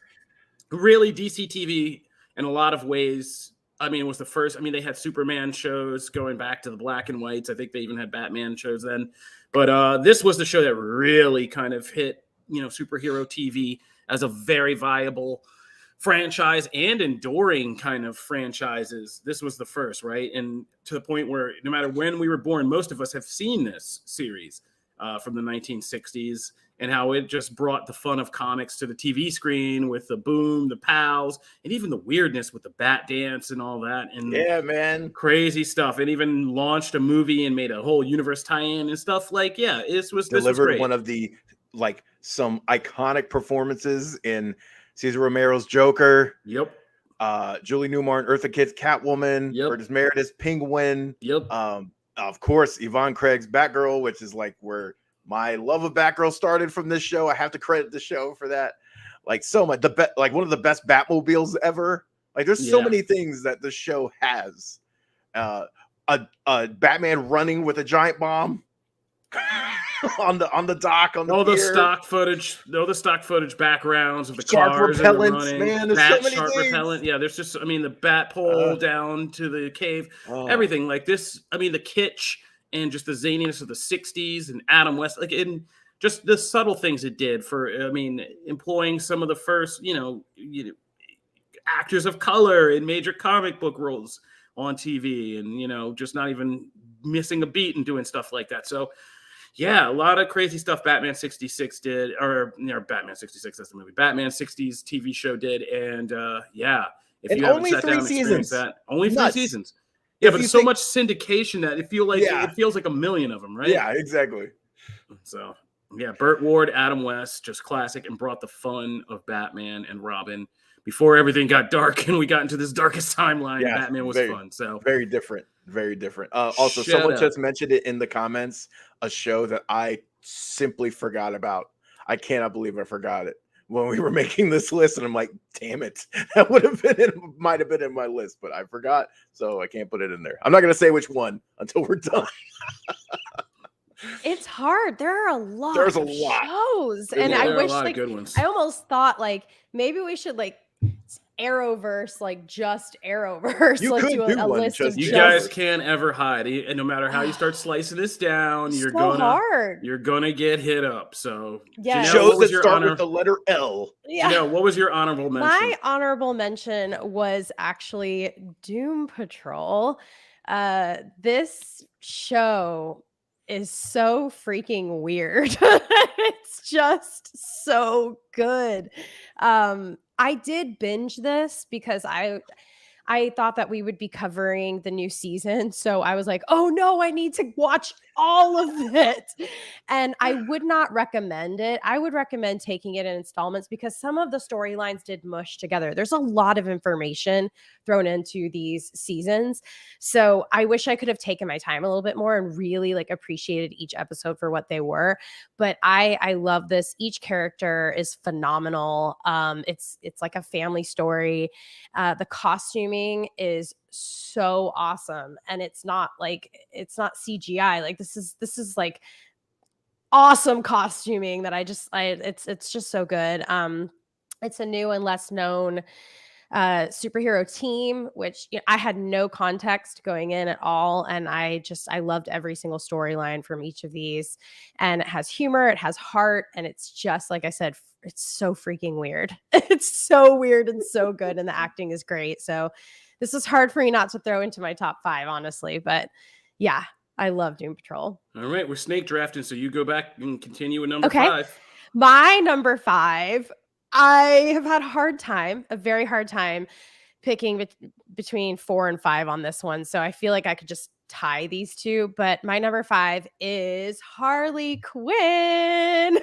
really DC TV in a lot of ways, it was the first. They had Superman shows going back to the black and whites. I think they even had Batman shows then, but this was the show that really kind of hit, superhero TV as a very viable franchise and enduring kind of franchises. This was the first, right? And to the point where no matter when we were born, most of us have seen this series from the 1960s and how it just brought the fun of comics to the TV screen with the boom, the pals, and even the weirdness with the bat dance and all that. And yeah, man, crazy stuff. And even launched a movie and made a whole universe tie-in and stuff. Like, yeah, this was delivered one of the some iconic performances in Cesar Romero's Joker. Yep. Julie Newmar and Eartha Kitt's Catwoman. Yep. Curtis Meredith's Penguin. Yep. Of course, Yvonne Craig's Batgirl, which is where my love of Batgirl started from this show. I have to credit the show for that. So much. One of the best Batmobiles ever. There's so many things that the show has. A Batman running with a giant bomb. on the dock on the all pier. the stock footage backgrounds of the sharp cars repellents, running, man. There's bat so many sharp things. repellent. Yeah, there's just the bat pole down to the cave, everything like this. The kitsch and just the zaniness of the 60s and Adam West, in just the subtle things it did for employing some of the first actors of color in major comic book roles on TV, and just not even missing a beat and doing stuff like that. So yeah, a lot of crazy stuff Batman 66 did, or Batman 66, that's the movie. Batman 60s TV show did, and if you haven't sat down and experienced that, only 3 seasons. Yeah, but it's so much syndication that it feels like a million of them, right? Yeah, exactly. So yeah, Burt Ward, Adam West, just classic, and brought the fun of Batman and Robin before everything got dark and we got into this darkest timeline. Yeah, Batman was fun. So very different. Very different. Also, someone just mentioned it in the comments, a show that I simply forgot about. I cannot believe I forgot it when we were making this list. And I'm like, damn it. That might have been in my list, but I forgot. So I can't put it in there. I'm not going to say which one until we're done. It's hard. There are a lot. There's a of lot shows, and I wish good ones. I almost thought maybe we should Arrowverse, just Arrowverse. You could do a one. list of you guys can't ever hide, and no matter how you start slicing this down, you're gonna get hit up. So yeah, Janelle, shows that start with the letter L. Yeah. Janelle, what was your honorable mention? My honorable mention was actually Doom Patrol. This show is so freaking weird. It's just so good. I did binge this because I thought that we would be covering the new season. So I was like, oh no, I need to watch all of it. And I would not recommend it. I would recommend taking it in installments because some of the storylines did mush together. There's a lot of information thrown into these seasons. So I wish I could have taken my time a little bit more and really appreciated each episode for what they were. But I love this. Each character is phenomenal. It's like a family story. The costuming is so awesome, and it's not CGI. This is awesome costuming that it's just so good. It's a new and less known superhero team, which I had no context going in at all, and I loved every single storyline from each of these. And it has humor, it has heart, and it's just like I said, it's so freaking weird. It's so weird and so good, and the acting is great. So this is hard for me not to throw into my top 5, honestly, but yeah, I love Doom Patrol. All right, we're snake drafting, so you go back and continue with number 5. My number 5, I have had a very hard time picking between 4 and 5 on this one. So I feel like I could just tie these two. But my number 5 is Harley Quinn.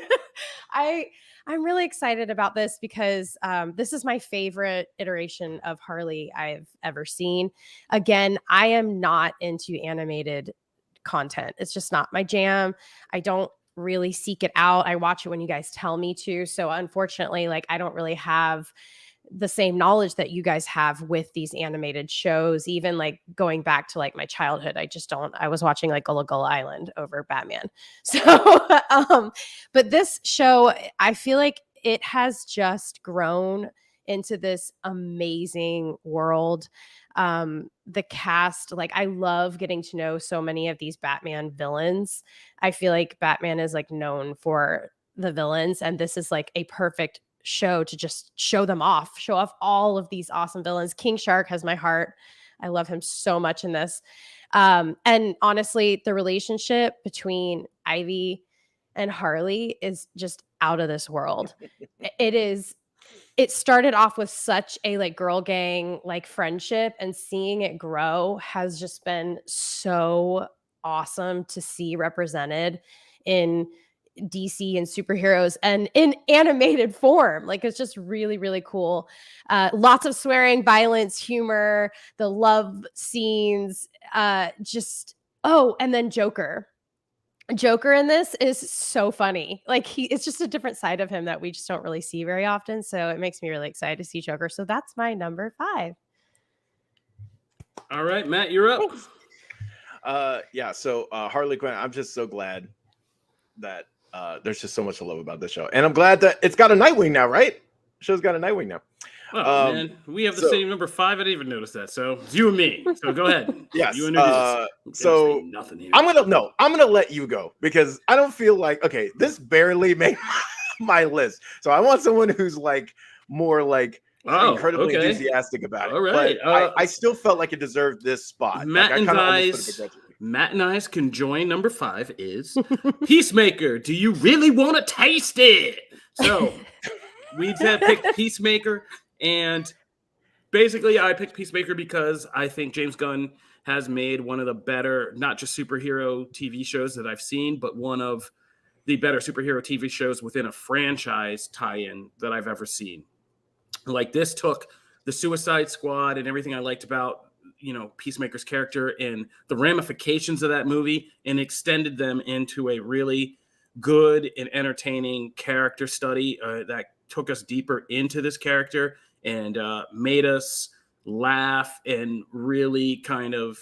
I'm really excited about this because this is my favorite iteration of Harley I've ever seen. Again, I am not into animated content. It's just not my jam. I don't really seek it out. I watch it when you guys tell me to. So unfortunately, like I don't really have the same knowledge that you guys have with these animated shows, even like going back to like my childhood. I was watching like Gullah Gullah Island over Batman. So, but this show, I feel like it has just grown into this amazing world. The cast, like I love getting to know so many of these Batman villains. I feel like Batman is like known for the villains, and this is like a perfect show to just show off all of these awesome villains. King Shark has my heart. I love him so much in this. And honestly, the relationship between Ivy and Harley is just out of this world. It started off with such a like girl gang like friendship, and seeing it grow has just been so awesome to see represented in DC and superheroes and in animated form. Like it's just really, really cool. Lots of swearing, violence, humor, the love scenes, and then Joker in this is so funny. Like it's just a different side of him that we just don't really see very often. So it makes me really excited to see Joker. So that's my number 5. All right, Matt, you're up. Thanks. So Harley Quinn, I'm just so glad that there's just so much to love about this show. And I'm glad that it's got a Nightwing now, right? Show's got a Nightwing now. Oh, man, we have the same number 5. I didn't even notice that. So it's you and me. So go ahead. Yes. You introduce. So nothing here. I'm gonna let you go because I don't feel like this barely made my list. So I want someone who's like more like incredibly enthusiastic about it. All right. But I still felt like it deserved this spot. Matt and I's can join number 5 is Peacemaker. Do you really want to taste it? So we picked Peacemaker, and basically I picked Peacemaker because I think James Gunn has made one of the better, not just superhero TV shows that I've seen, but one of the better superhero TV shows within a franchise tie-in that I've ever seen. Like this took the Suicide Squad and everything I liked about, Peacemaker's character and the ramifications of that movie and extended them into a really good and entertaining character study that took us deeper into this character and made us laugh and really kind of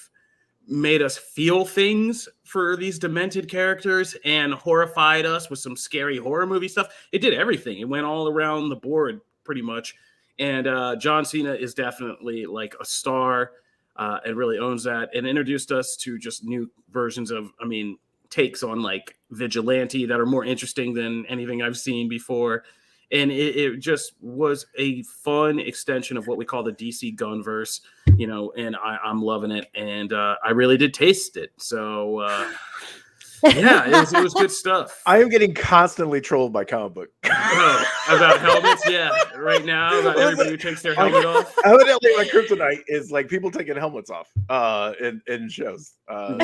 made us feel things for these demented characters and horrified us with some scary horror movie stuff. It did everything. It went all around the board pretty much. And John Cena is definitely like a star and really owns that and introduced us to just new versions of, takes on like Vigilante that are more interesting than anything I've seen before. And it just was a fun extension of what we call the DC Gunverse, and I'm loving it. And I really did taste it. So, it was good stuff. I am getting constantly trolled by Comic Book. About helmets? Yeah, right now, about everybody who takes their helmet off. Evidently, my kryptonite is like people taking helmets off in shows. And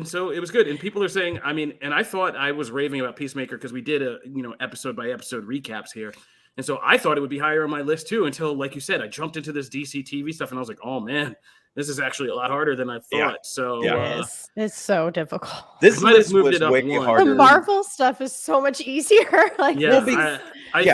so it was good. And people are saying, and I thought I was raving about Peacemaker because we did a, episode by episode recaps here. And so I thought it would be higher on my list too, until, like you said, I jumped into this DC TV stuff and I was like, oh man, this is actually a lot harder than I thought. Yeah. So it's so difficult. This might have moved it up way one. harder. The Marvel stuff is so much easier. I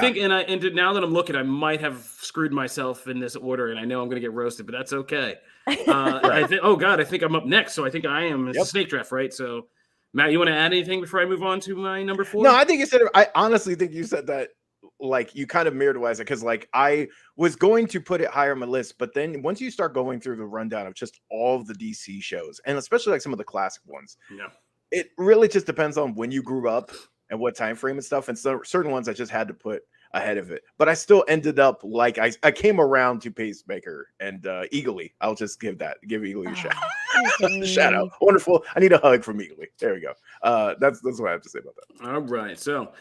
think, and now that I'm looking, I might have screwed myself in this order, and I know I'm going to get roasted, but that's okay. I think I'm up next, so I think I am. It's a snake draft, right? So, Matt, you want to add anything before I move on to my number 4? No, I think you said it. I honestly think you said that. Like you kind of mirrored what I said because like I was going to put it higher on my list, but then once you start going through the rundown of just all of the DC shows and especially like some of the classic ones, it really just depends on when you grew up and what time frame and stuff. And so certain ones I just had to put ahead of it, but I still ended up like I came around to Pacemaker and Eagly. I'll just give Eagly a shout. Shout out, wonderful. I need a hug from Eagly. There we go. That's what I have to say about that. All right, so.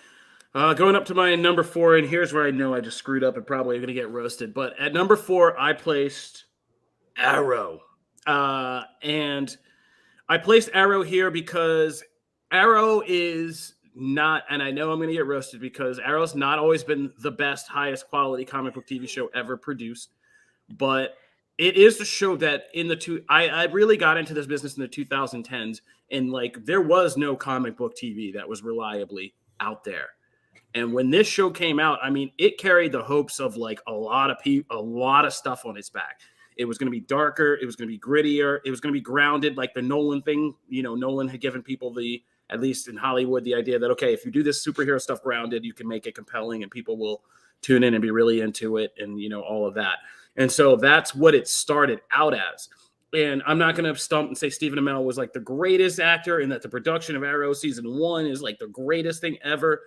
Going up to my number 4, and here's where I know I just screwed up and probably going to get roasted. But at number 4, I placed Arrow. And I placed Arrow here because Arrow is not, and I know I'm going to get roasted because Arrow's not always been the best, highest quality comic book TV show ever produced. But it is the show that I really got into this business in the 2010s, and like there was no comic book TV that was reliably out there. And when this show came out, I mean, it carried the hopes of like a lot of stuff on its back. It was going to be darker. It was going to be grittier. It was going to be grounded, like the Nolan thing. You know, Nolan had given people at least in Hollywood, the idea that, okay, if you do this superhero stuff grounded, you can make it compelling and people will tune in and be really into it and, you know, all of that. And so that's what it started out as. And I'm not going to stump and say Stephen Amell was like the greatest actor and that the production of Arrow season 1 is like the greatest thing ever.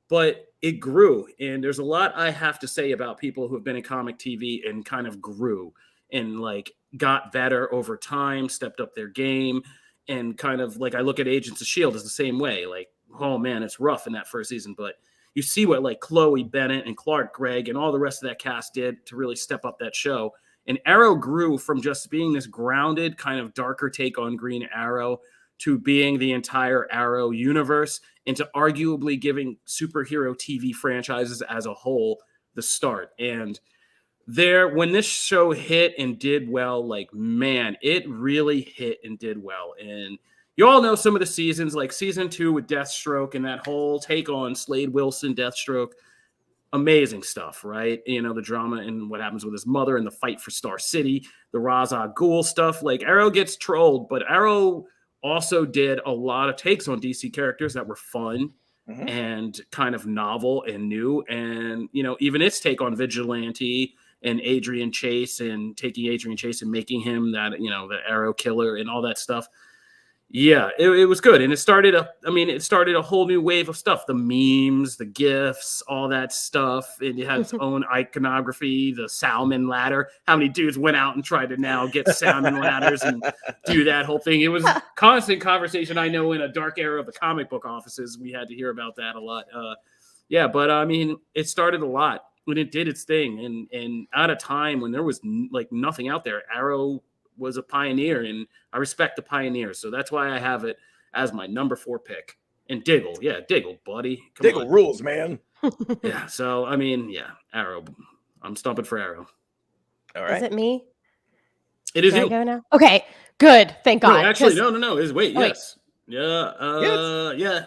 But it grew, and there's a lot I have to say about people who have been in comic TV and kind of grew and like got better over time, stepped up their game, and kind of like I look at Agents of S.H.I.E.L.D. as the same way. Like, oh man, it's rough in that first season, but you see what like Chloe Bennett and Clark Gregg and all the rest of that cast did to really step up that show. And Arrow grew from just being this grounded kind of darker take on Green Arrow to being the entire Arrow universe, into arguably giving superhero TV franchises as a whole the start. And when this show hit and did well, like, man, it really hit and did well. And you all know some of the seasons, like season 2 with Deathstroke and that whole take on Slade Wilson, Deathstroke, amazing stuff, right? You know, the drama and what happens with his mother and the fight for Star City, the Ra's al Ghul stuff. Like, Arrow gets trolled, but Arrow also did a lot of takes on DC characters that were fun and kind of novel and new. And, you know, even its take on Vigilante and Adrian Chase and taking Adrian Chase and making him that, you know, the Arrow killer and all that stuff. Yeah, it was good. And it started a whole new wave of stuff. The memes, the GIFs, all that stuff. It had its own iconography, the salmon ladder. How many dudes went out and tried to now get salmon ladders and do that whole thing? It was constant conversation. I know in a dark era of the comic book offices, we had to hear about that a lot. But I mean, it started a lot when it did its thing. And at a time when there was like nothing out there, Arrow was a pioneer, and I respect the pioneers. So that's why I have it as my number 4 pick. And Diggle. Yeah, Diggle, buddy. Diggle rules, man. Yeah. So, I mean, yeah, Arrow. I'm stumping for Arrow. All right. Is it me? It is Can you. I go now? Okay, good. Thank God. No, actually, no. Wait, yes. Yeah. Yes. Yeah.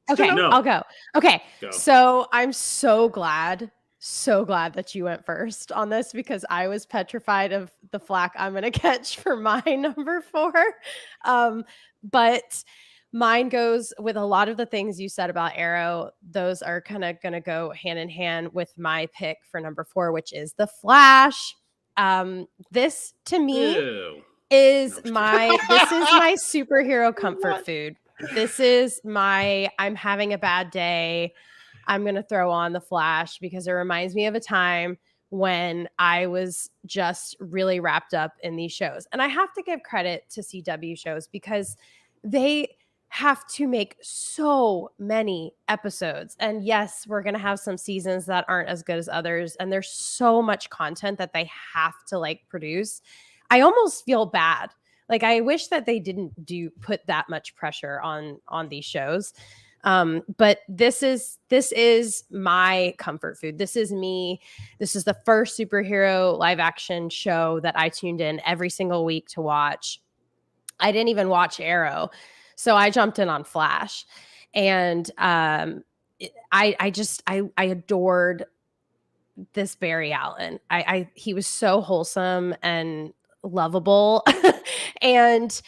Okay, No. I'll go. Okay. Go. So I'm so glad that you went first on this, because I was petrified of the flack I'm going to catch for my number 4. But mine goes with a lot of the things you said about Arrow. Those are kind of going to go hand in hand with my pick for number 4, which is The Flash. This to me is my superhero comfort food. This is I'm having a bad day, I'm going to throw on The Flash because it reminds me of a time when I was just really wrapped up in these shows. And I have to give credit to CW shows because they have to make so many episodes. And yes, we're going to have some seasons that aren't as good as others. And there's so much content that they have to like produce. I almost feel bad. Like, I wish that they didn't put that much pressure on these shows. But this is my comfort food. This is me. This is the first superhero live action show that I tuned in every single week to watch. I didn't even watch Arrow, so I jumped in on Flash, and I adored this Barry Allen. He was so wholesome and lovable, and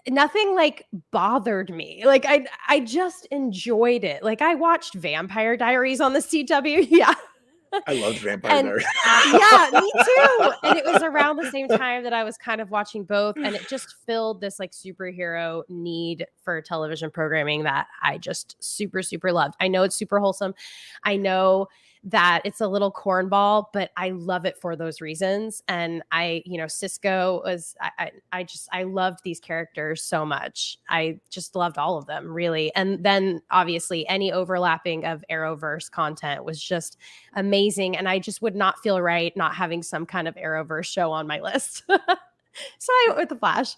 nothing like bothered me. Like, I just enjoyed it. Like, I watched Vampire Diaries on the CW. Yeah. I loved Vampire Diaries. Yeah, me too. And it was around the same time that I was kind of watching both. And it just filled this like superhero need for television programming that I just super, super loved. I know it's super wholesome. I know that it's a little cornball, but I love it for those reasons. And Cisco was, I loved these characters so much. I just loved all of them, really. And then obviously any overlapping of Arrowverse content was just amazing. And I just would not feel right not having some kind of Arrowverse show on my list. So I went with The Flash.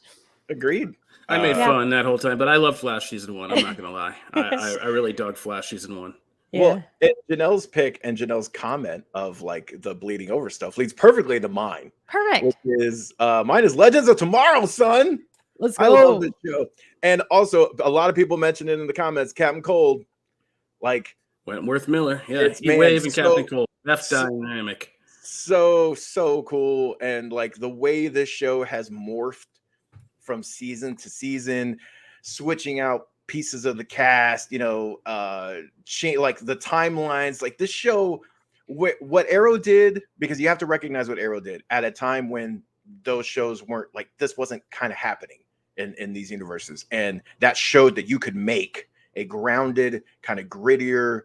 Agreed. I made fun that whole time, but I love Flash season 1. I'm not gonna lie. I really dug Flash season 1. Well, Janelle's pick and Janelle's comment of like the bleeding over stuff leads perfectly to mine. Perfect. Which is mine is Legends of Tomorrow, son. Let's go. I love this show. And also a lot of people mentioned it in the comments, Captain Cold. Like Wentworth Miller. Yeah, Heatwave and Captain Cold. That's dynamic. So cool. And like the way this show has morphed from season to season, switching out pieces of the cast, like the timelines, like this show, what Arrow did, because you have to recognize what Arrow did at a time when those shows weren't like, this wasn't kind of happening in these universes. And that showed that you could make a grounded, kind of grittier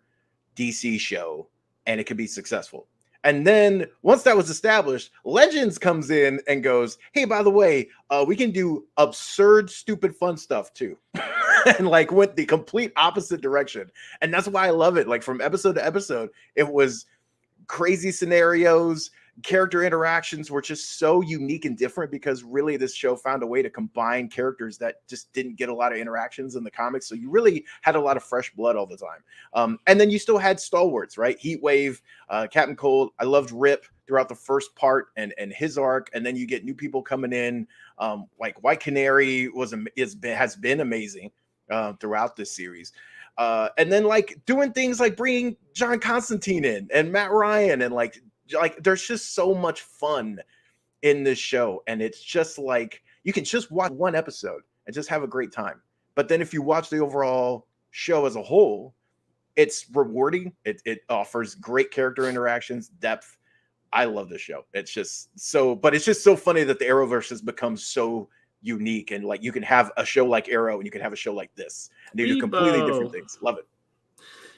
DC show and it could be successful. And then once that was established, Legends comes in and goes, hey, by the way, we can do absurd, stupid, fun stuff too. And like went the complete opposite direction. And that's why I love it. Like from episode to episode, it was crazy scenarios. Character interactions were just so unique and different because really this show found a way to combine characters that just didn't get a lot of interactions in the comics. So you really had a lot of fresh blood all the time. And then you still had stalwarts, right? Heatwave, Captain Cold. I loved Rip throughout the first part and his arc. And then you get new people coming in. Like White Canary has been amazing throughout this series. And then like doing things like bringing John Constantine in and Matt Ryan and like there's just so much fun in this show. And it's just like, you can just watch one episode and just have a great time. But then if you watch the overall show as a whole, it's rewarding. It offers great character interactions, depth. I love this show. It's just so funny that the Arrowverse has become so unique. And like, you can have a show like Arrow and you can have a show like this. And they do completely different things. Love it.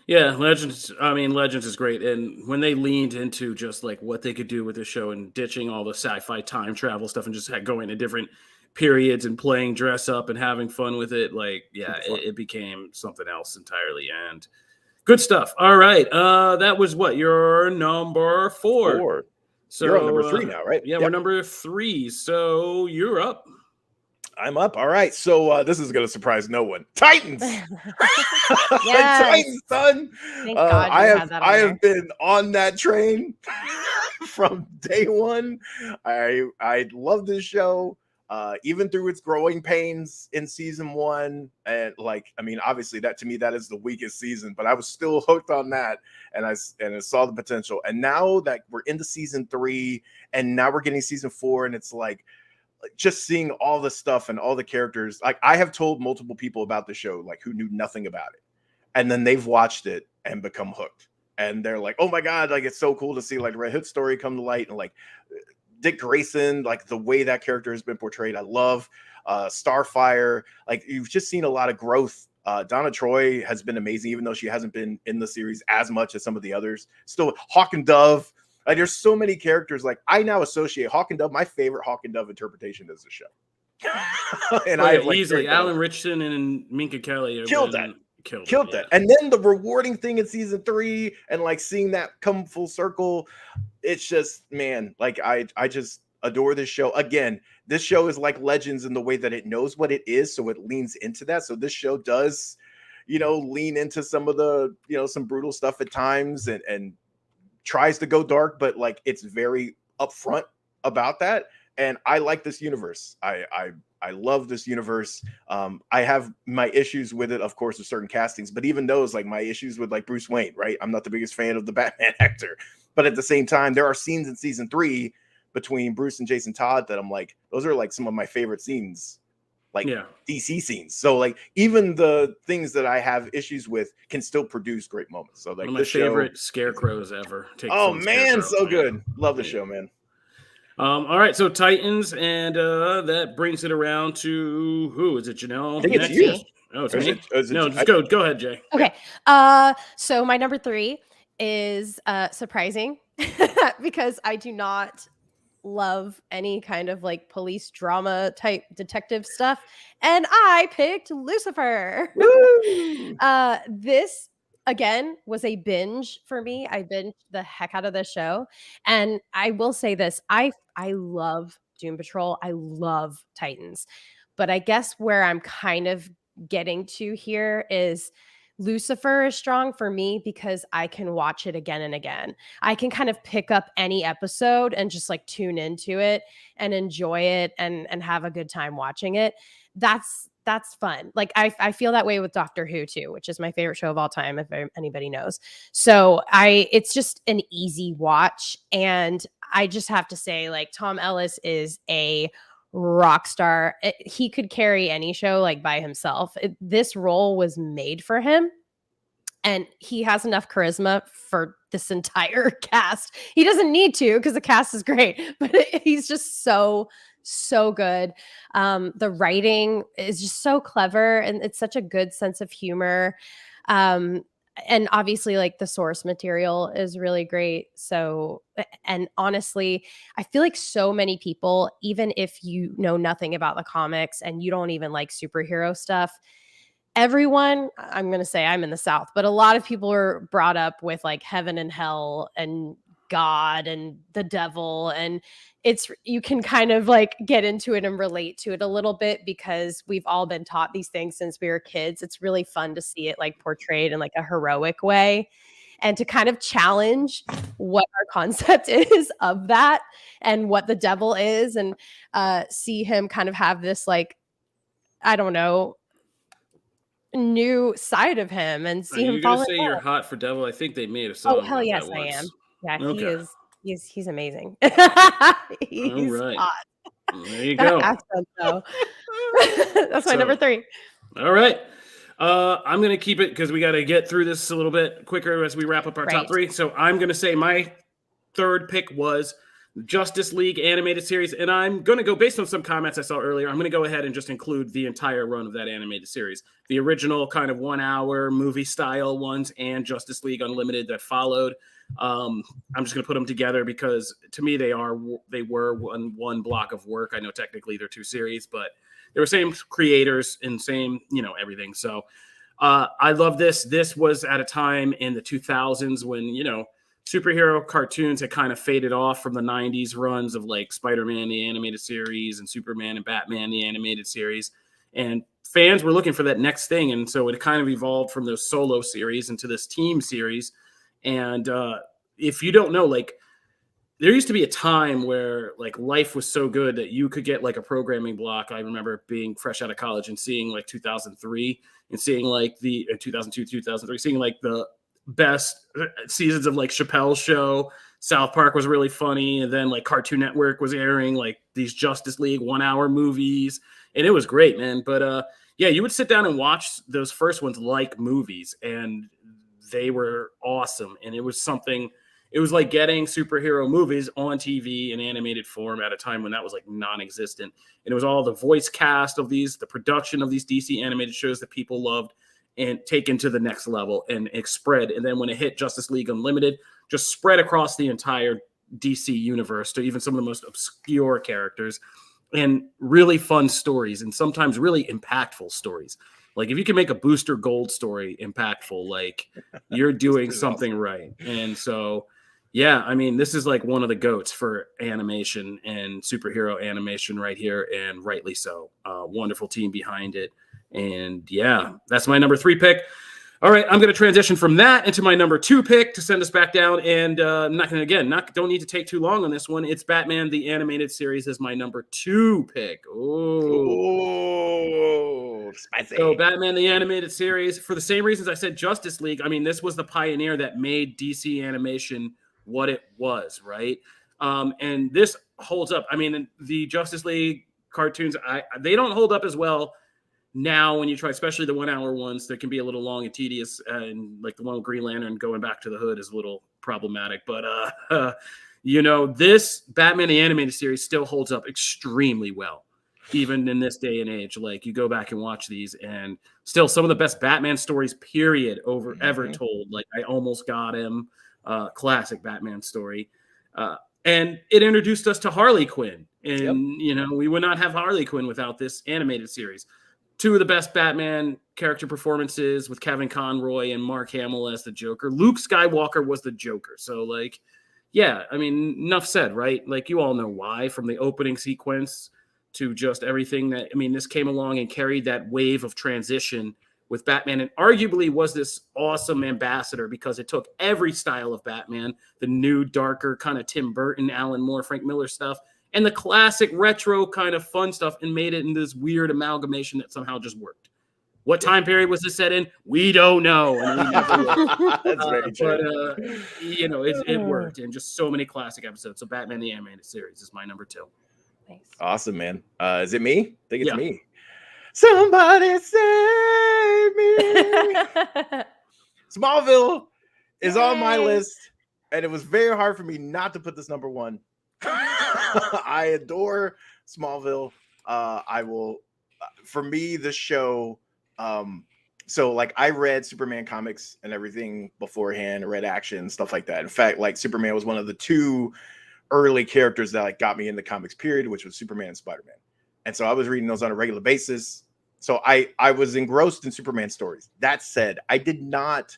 Yeah, Legends is great. And when they leaned into just like what they could do with the show and ditching all the sci-fi time travel stuff and just going to different periods and playing dress up and having fun with it, like, yeah, it became something else entirely. And good stuff. All right. That was what? Your number 4. So you're on number 3 now, right? Yeah, we're number 3. So you're up. I'm up. All right. So this is going to surprise no one. Titans. Yes. Titans, son. Thank God I have been on that train from day one. I love this show. Even through its growing pains in season 1. And like, I mean, obviously that to me, that is the weakest season, but I was still hooked on that. And I saw the potential. And now that we're into season 3 and now we're getting season 4 and it's like, just seeing all the stuff and all the characters. Like I have told multiple people about the show, like who knew nothing about it. And then they've watched it and become hooked. And they're like, oh my God, like it's so cool to see like Red Hood story come to light. And like Dick Grayson, like the way that character has been portrayed. I love Starfire. Like you've just seen a lot of growth. Donna Troy has been amazing, even though she hasn't been in the series as much as some of the others. Still Hawk and Dove. Like there's so many characters. Like I now associate Hawk and Dove. My favorite Hawk and Dove interpretation is the show. And I like easily Alan Richardson and Minka Kelly killed that. And then the rewarding thing in season 3 and like seeing that come full circle. It's just, man, like I just adore this show. Again, this show is like Legends in the way that it knows what it is, so it leans into that. So this show does, lean into some of the, some brutal stuff at times and tries to go dark, but like it's very upfront about that. And I like this universe. I love this universe. I have my issues with it, of course, with certain castings, but even those, like my issues with like Bruce Wayne, right? I'm not the biggest fan of the Batman actor, but at the same time, there are scenes in season 3 between Bruce and Jason Todd that I'm like, those are like some of my favorite scenes, like DC scenes. So like even the things that I have issues with can still produce great moments. So like one of my favorite scarecrows ever. Oh man, so good. Love the show, man. All right, so Titans, and that brings it around to who? Is it Janelle? I think it's you. Oh, it's me. No, just go ahead, Jay. Okay. So my number 3 is surprising because I do not love any kind of like police drama type detective stuff, and I picked Lucifer. Woo! This again was a binge for me. I binged the heck out of this show, and I will say this: I love Doom Patrol. I love Titans, but I guess where I'm kind of getting to here is Lucifer is strong for me because I can watch it again and again. I can kind of pick up any episode and just like tune into it and enjoy it and have a good time watching it. That's fun. Like I feel that way with Doctor Who too, which is my favorite show of all time, if anybody knows. So it's just an easy watch, and I just have to say, like, Tom Ellis is a rock star. He could carry any show like by himself. This role was made for him, and he has enough charisma for this entire cast. He doesn't need to because the cast is great, but he's just so good. The writing is just so clever, and it's such a good sense of humor. And obviously, like, the source material is really great. So, and honestly, I feel like so many people, even if you know nothing about the comics and you don't even like superhero stuff, everyone, I'm going to say I'm in the South, but a lot of people are brought up with like heaven and hell and God and the devil. And you can kind of like get into it and relate to it a little bit because we've all been taught these things since we were kids. It's really fun to see it like portrayed in like a heroic way and to kind of challenge what our concept is of that and what the devil is, and see him kind of have this, like, I don't know, new side of him and see him You're fall gonna in say love. you're hot for devil? I think they made a Oh, song hell about yes, that I once. am. Yeah, Okay. he's amazing. All He's right. hot. There you That go. accent though. That's my So- number 3. All right. I'm going to keep it because we got to get through this a little bit quicker as we wrap up our top Right. 3. So I'm going to say my third pick was Justice League animated series. And I'm going to go, based on some comments I saw earlier, I'm going to go ahead and just include the entire run of that animated series. The original kind of 1 hour movie style ones and Justice League Unlimited that followed. I'm just going to put them together because to me they were one block of work. I know technically they're 2 series, but they were same creators and same, everything. So I love this. This was at a time in the 2000s when, superhero cartoons had kind of faded off from the 90s runs of like Spider-Man, the animated series, and Superman and Batman, the animated series. And fans were looking for that next thing. And so it kind of evolved from those solo series into this team series. And if you don't know, like, there used to be a time where like life was so good that you could get like a programming block. I remember being fresh out of college and seeing like 2003 and seeing like the 2002, 2003, seeing like the best seasons of like Chappelle's Show. South Park was really funny. And then like Cartoon Network was airing like these Justice League 1 hour movies. And it was great, man. But yeah, you would sit down and watch those first ones like movies, and they were awesome. And it was something. It was like getting superhero movies on TV in animated form at a time when that was like non-existent. And it was all the voice cast of these, the production of these DC animated shows that people loved, and taken to the next level and spread. And then when it hit Justice League Unlimited, just spread across the entire DC universe to even some of the most obscure characters, and really fun stories and sometimes really impactful stories. Like if you can make a Booster Gold story impactful, like you're doing something awesome. Right. And so, yeah, I mean, this is like one of the goats for animation and superhero animation right here, and rightly so. Wonderful team behind it. And yeah, that's my number 3 pick. All right, I'm going to transition from that into my number 2 pick to send us back down. And I'm not going to, don't need to take too long on this one. It's Batman, the animated series, as my number 2 pick. Oh, spicy. So Batman, the animated series, for the same reasons I said Justice League. I mean, this was the pioneer that made DC animation what it was, right? And this holds up. I mean, the Justice League cartoons, they don't hold up as well now when you try, especially the 1 hour ones that can be a little long and tedious, and like the one with Green Lantern going back to the hood is a little problematic. But this Batman the animated series still holds up extremely well, even in this day and age. Like you go back and watch these, and still some of the best Batman stories, period, ever told. Like I Almost Got Him, classic Batman story. And it introduced us to Harley Quinn. And, we would not have Harley Quinn without this animated series. Two of the best Batman character performances with Kevin Conroy and Mark Hamill as the Joker. Luke Skywalker was the Joker. So, like, yeah, I mean, enough said, right? Like, you all know why, from the opening sequence to just everything that, I mean, this came along and carried that wave of transition with Batman, and arguably was this awesome ambassador because it took every style of Batman, the new, darker kind of Tim Burton, Alan Moore, Frank Miller stuff, and the classic retro kind of fun stuff, and made it into this weird amalgamation that somehow just worked. What time period was this set in? We don't know. And we never will. That's very true. But, it worked, and just so many classic episodes. So Batman the Animated Series is my number 2. Nice. Awesome, man. Is it me? I think it's me. Somebody save me. Smallville is on my list, and it was very hard for me not to put this number 1. I adore Smallville. I will, for me, the show. So like I read Superman comics and everything beforehand, I read action, stuff like that. In fact, like Superman was one of the 2 early characters that like got me in the comics period, which was Superman and Spider-Man. And so I was reading those on a regular basis. So I was engrossed in Superman stories. That said, I did not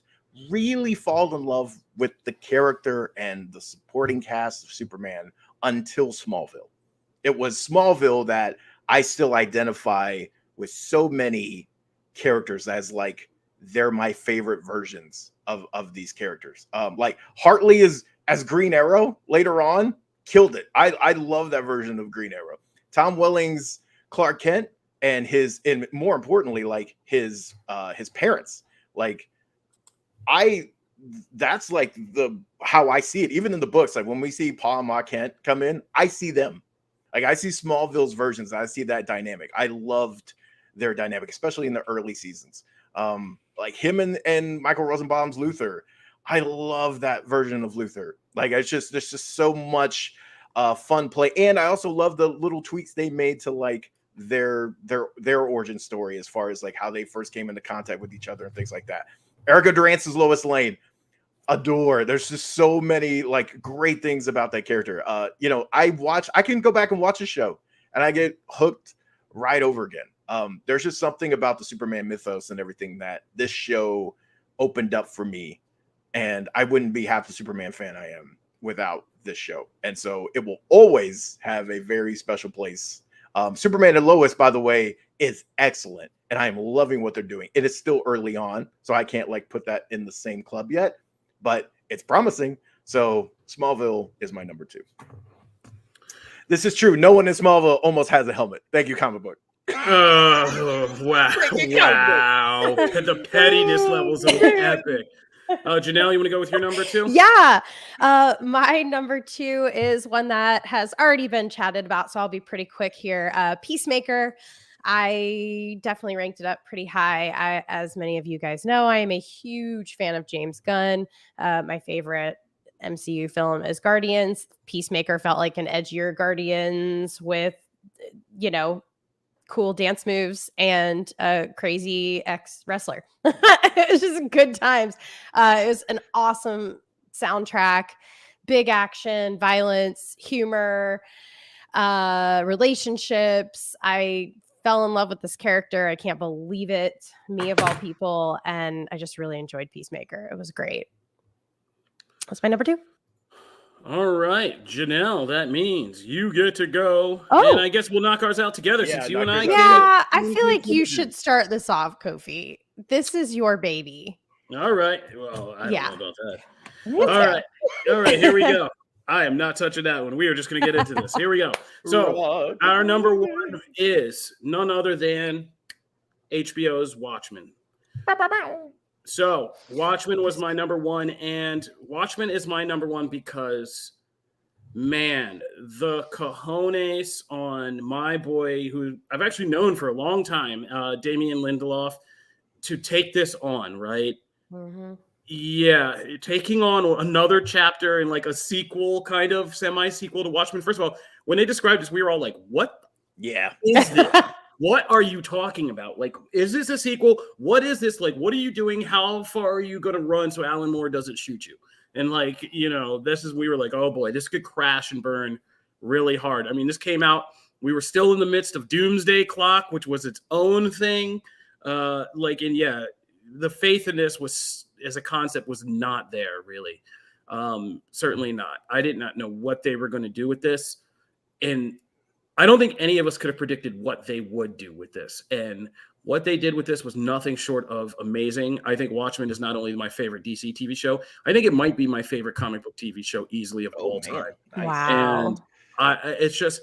really fall in love with the character and the supporting cast of Superman until Smallville. It was Smallville that I still identify with so many characters as like they're my favorite versions of these characters. Like Hartley is as Green Arrow later on killed it. I love that version of Green Arrow. Tom Welling's Clark Kent and more importantly, like his parents. Like that's like how I see it. Even in the books, like when we see Paul and Ma Kent come in, I see them. Like I see Smallville's versions. I see that dynamic. I loved their dynamic, especially in the early seasons. Like him and Michael Rosenbaum's Luthor. I love that version of Luthor. Like there's just so much fun play. And I also love the little tweaks they made to like their origin story as far as like how they first came into contact with each other and things like that. Erica Durance's Lois Lane, adore. There's just so many like great things about that character. I can go back and watch a show and I get hooked right over again. There's just something about the Superman mythos and everything that this show opened up for me, and I wouldn't be half the Superman fan I am without this show. And so it will always have a very special place. Superman and Lois, by the way, is excellent, and I'm loving what they're doing. It is still early on, so I can't like put that in the same club yet, but it's promising. So Smallville is my number 2. This is true. No one in Smallville almost has a helmet. Thank you, comic book. Oh, wow. Wow. The pettiness levels are epic. Janelle, you want to go with your number 2? Yeah. My number 2 is one that has already been chatted about, so I'll be pretty quick here. Peacemaker. I definitely ranked it up pretty high. As many of you guys know, I am a huge fan of James Gunn. My favorite MCU film is Guardians. Peacemaker felt like an edgier Guardians with, cool dance moves and a crazy ex-wrestler. It was just good times. It was an awesome soundtrack, big action, violence, humor, relationships. I fell in love with this character. I can't believe it. Me of all people. And I just really enjoyed Peacemaker. It was great. That's my number 2. All right, Janelle, that means you get to go. Oh. And I guess we'll knock ours out together since you and I can't. Yeah, I feel like you should start this off, Kofi. This is your baby. All right. Well, I don't know about that. All right, here we go. I am not touching that one. We are just going to get into this. Here we go. So our number 1 is none other than HBO's Watchmen. So Watchmen was my number 1, and Watchmen is my number 1 because, man, the cojones on my boy, who I've actually known for a long time, Damien Lindelof, to take this on, right? Mm-hmm. Yeah, taking on another chapter and like a sequel, kind of semi-sequel to Watchmen. First of all, when they described this, we were all like, what? Yeah. Is this? What are you talking about? Like, is this a sequel? What is this? Like, what are you doing? How far are you going to run so Alan Moore doesn't shoot you? And like, we were like, oh boy, this could crash and burn really hard. I mean, this came out, we were still in the midst of Doomsday Clock, which was its own thing. The faith in this was, as a concept, was not there really. Certainly not. I did not know what they were going to do with this. And I don't think any of us could have predicted what they would do with this. And what they did with this was nothing short of amazing. I think Watchmen is not only my favorite DC TV show, I think it might be my favorite comic book TV show easily of all time. Nice. Wow. And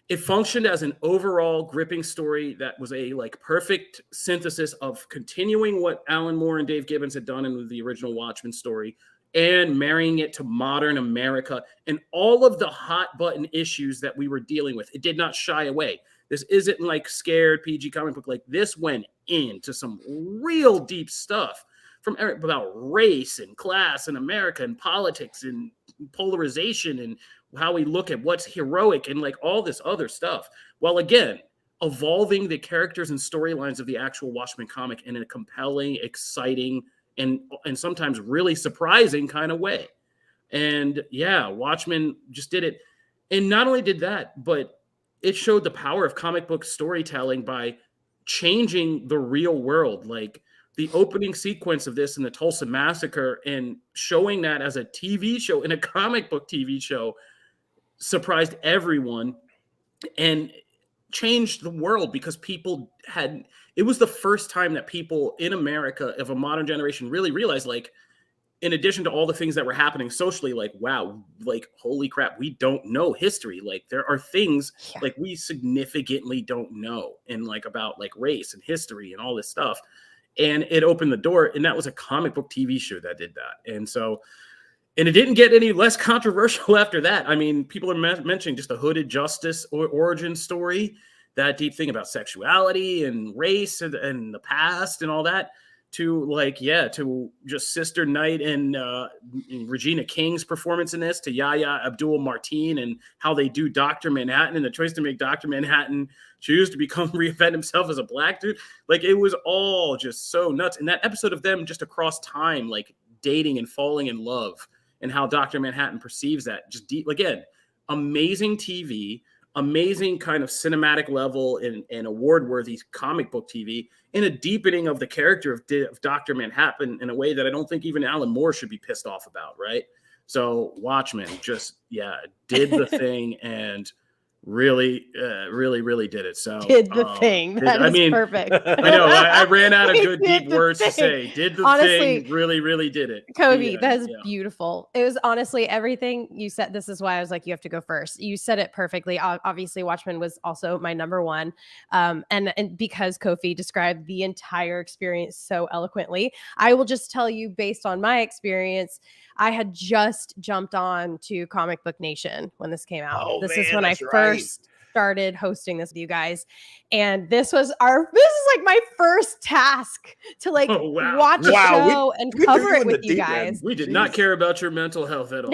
it functioned as an overall gripping story that was a perfect synthesis of continuing what Alan Moore and Dave Gibbons had done in the original Watchmen story and marrying it to modern America and all of the hot button issues that we were dealing with. It did not shy away. This isn't like scared PG comic book. Like, this went into some real deep stuff about race and class and America and politics and polarization and how we look at what's heroic and like all this other stuff. While again, evolving the characters and storylines of the actual Watchmen comic in a compelling, exciting, and sometimes really surprising kind of way. And yeah, Watchmen just did it. And not only did that, but it showed the power of comic book storytelling by changing the real world. Like the opening sequence of this in the Tulsa Massacre and showing that as a TV show, in a comic book TV show, surprised everyone and changed the world because it was the first time that people in America of a modern generation really realized, like, in addition to all the things that were happening socially, like, wow, like, holy crap, we don't know history. Like, there are things like we significantly don't know, and like about like race and history and all this stuff. And it opened the door, and that was a comic book TV show that did that. And it didn't get any less controversial after that. I mean, people are mentioning just a Hooded Justice origin story, that deep thing about sexuality and race and the past and all that, to just Sister Knight and Regina King's performance in this, to Yahya Abdul-Mateen and how they do Dr. Manhattan and the choice to make Dr. Manhattan choose to reinvent himself as a black dude. Like, it was all just so nuts. And that episode of them just across time, like dating and falling in love, and how Dr. Manhattan perceives that, just deep, again, amazing TV, amazing kind of cinematic level and award-worthy comic book TV, and a deepening of the character of Dr. Manhattan in a way that I don't think even Alan Moore should be pissed off about, right? So Watchmen just, did the thing and really did it. So Did the thing. That is perfect. I know. I ran out of good deep words to say. Did the honestly, thing. Really did it. Kobe, that is beautiful. It was honestly everything you said. This is why I was like, you have to go first. You said it perfectly. Obviously, Watchmen was also my number one. And because Kofi described the entire experience so eloquently, I will just tell you, based on my experience, I had just jumped on to Comic Book Nation when this came out. This is when I first started hosting this with you guys. And this is like my first task to watch a show and cover it with you guys. We did not care about your mental health at all.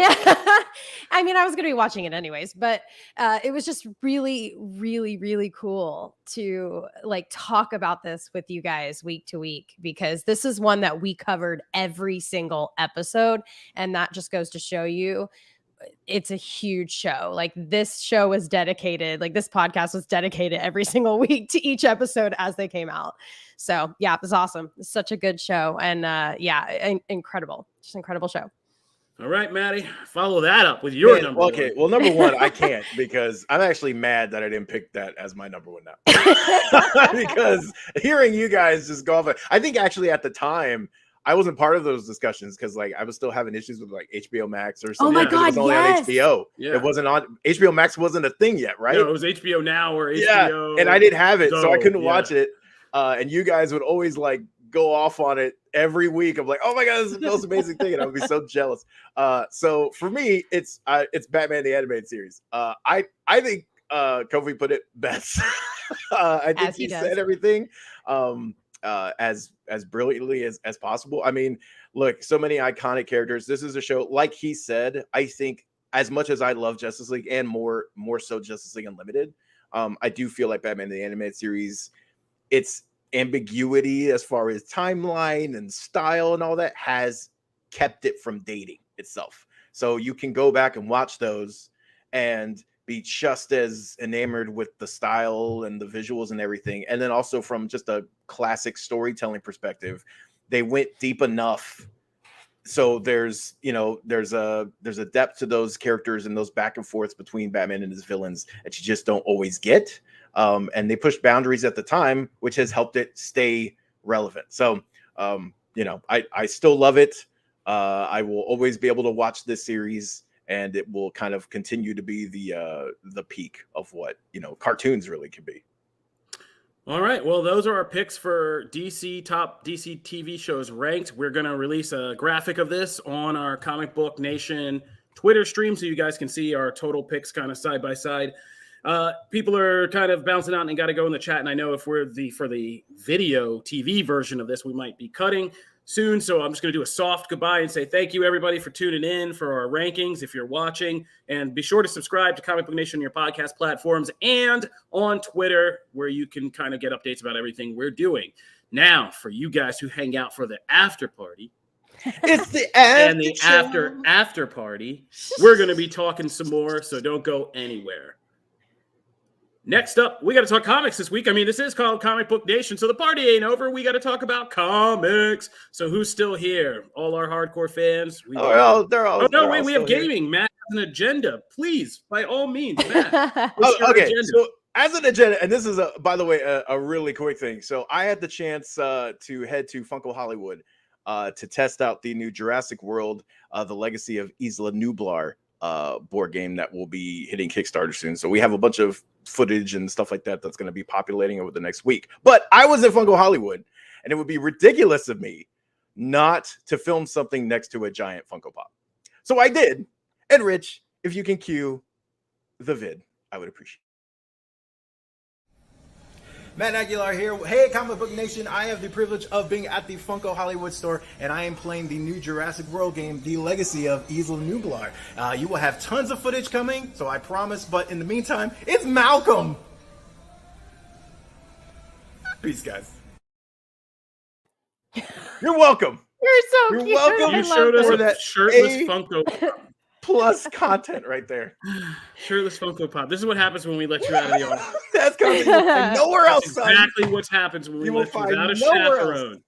I mean, I was going to be watching it anyways, but it was just really, really, really cool to talk about this with you guys week to week, because this is one that we covered every single episode. And that just goes to show you, it's a huge show. Like, this show was dedicated, this podcast was dedicated every single week to each episode as they came out. So yeah, it was awesome. It's such a good show. And incredible. Just incredible show. All right, Maddie, follow that up with your number one. Okay, well, number one, I can't, because I'm actually mad that I didn't pick that as my number one now. Because hearing you guys just go off, I think actually at the time, I wasn't part of those discussions because I was still having issues with HBO Max or something. Oh my God, it was only on HBO. Yeah. It wasn't on HBO Max, wasn't a thing yet, right? No, it was HBO Now or HBO. Yeah, and I didn't have it, so I couldn't watch it. And you guys would always go off on it every week. I'm like, oh my God, this is the most amazing thing, and I would be so jealous. So for me, it's Batman the Animated Series. I think Kofi put it best. I think he said everything. As brilliantly as possible. I mean, look, so many iconic characters. This is a show, like he said, I think as much as I love Justice League and more so Justice League Unlimited, I do feel like Batman the Animated Series, its ambiguity as far as timeline and style and all that has kept it from dating. itself. So you can go back and watch those and be just as enamored with the style and the visuals and everything. And then also from just a classic storytelling perspective, they went deep enough. So there's a depth to those characters and those back and forths between Batman and his villains that you just don't always get. And they pushed boundaries at the time, which has helped it stay relevant. So, I still love it. I will always be able to watch this series, and it will kind of continue to be the peak of what, cartoons really can be. All right. Well, those are our picks for top DC TV shows ranked. We're going to release a graphic of this on our Comic Book Nation Twitter stream so you guys can see our total picks kind of side by side. People are kind of bouncing out and got to go in the chat. And I know if we're for the video TV version of this, we might be cutting soon. So I'm just going to do a soft goodbye and say thank you, everybody, for tuning in for our rankings. If you're watching, and be sure to subscribe to Comic Book Nation on your podcast platforms and on Twitter, where you can kind of get updates about everything we're doing. Now, for you guys who hang out for the after party, it's the after party, we're going to be talking some more. So don't go anywhere. Next up, we got to talk comics this week. I mean, this is called Comic Book Nation, so the party ain't over. We got to talk about comics. So who's still here? All our hardcore fans? They're all we have gaming. Here. Matt has an agenda. Please, by all means, Matt. Okay, agenda? So as an agenda, and this is, by the way, a really quick thing. So I had the chance to head to Funko Hollywood to test out the new Jurassic World, The Legacy of Isla Nublar board game that will be hitting Kickstarter soon. So we have a bunch of footage and stuff like that that's going to be populating over the next week. But I was at Funko Hollywood, and it would be ridiculous of me not to film something next to a giant Funko Pop. So I did. And Rich, if you can cue the vid, I would appreciate it. Matt Aguilar here. Hey, Comic Book Nation. I have the privilege of being at the Funko Hollywood store, and I am playing the new Jurassic World game, The Legacy of Isla Nublar. You will have tons of footage coming, so I promise. But in the meantime, it's Malcolm. Peace, guys. You're welcome. You're You're welcome. You showed us that shirtless Funko plus content right there. Shirtless Funko Pop. This is what happens when we let you out of the office. That's coming nowhere else. That's exactly what happens when we let you without a chaperone.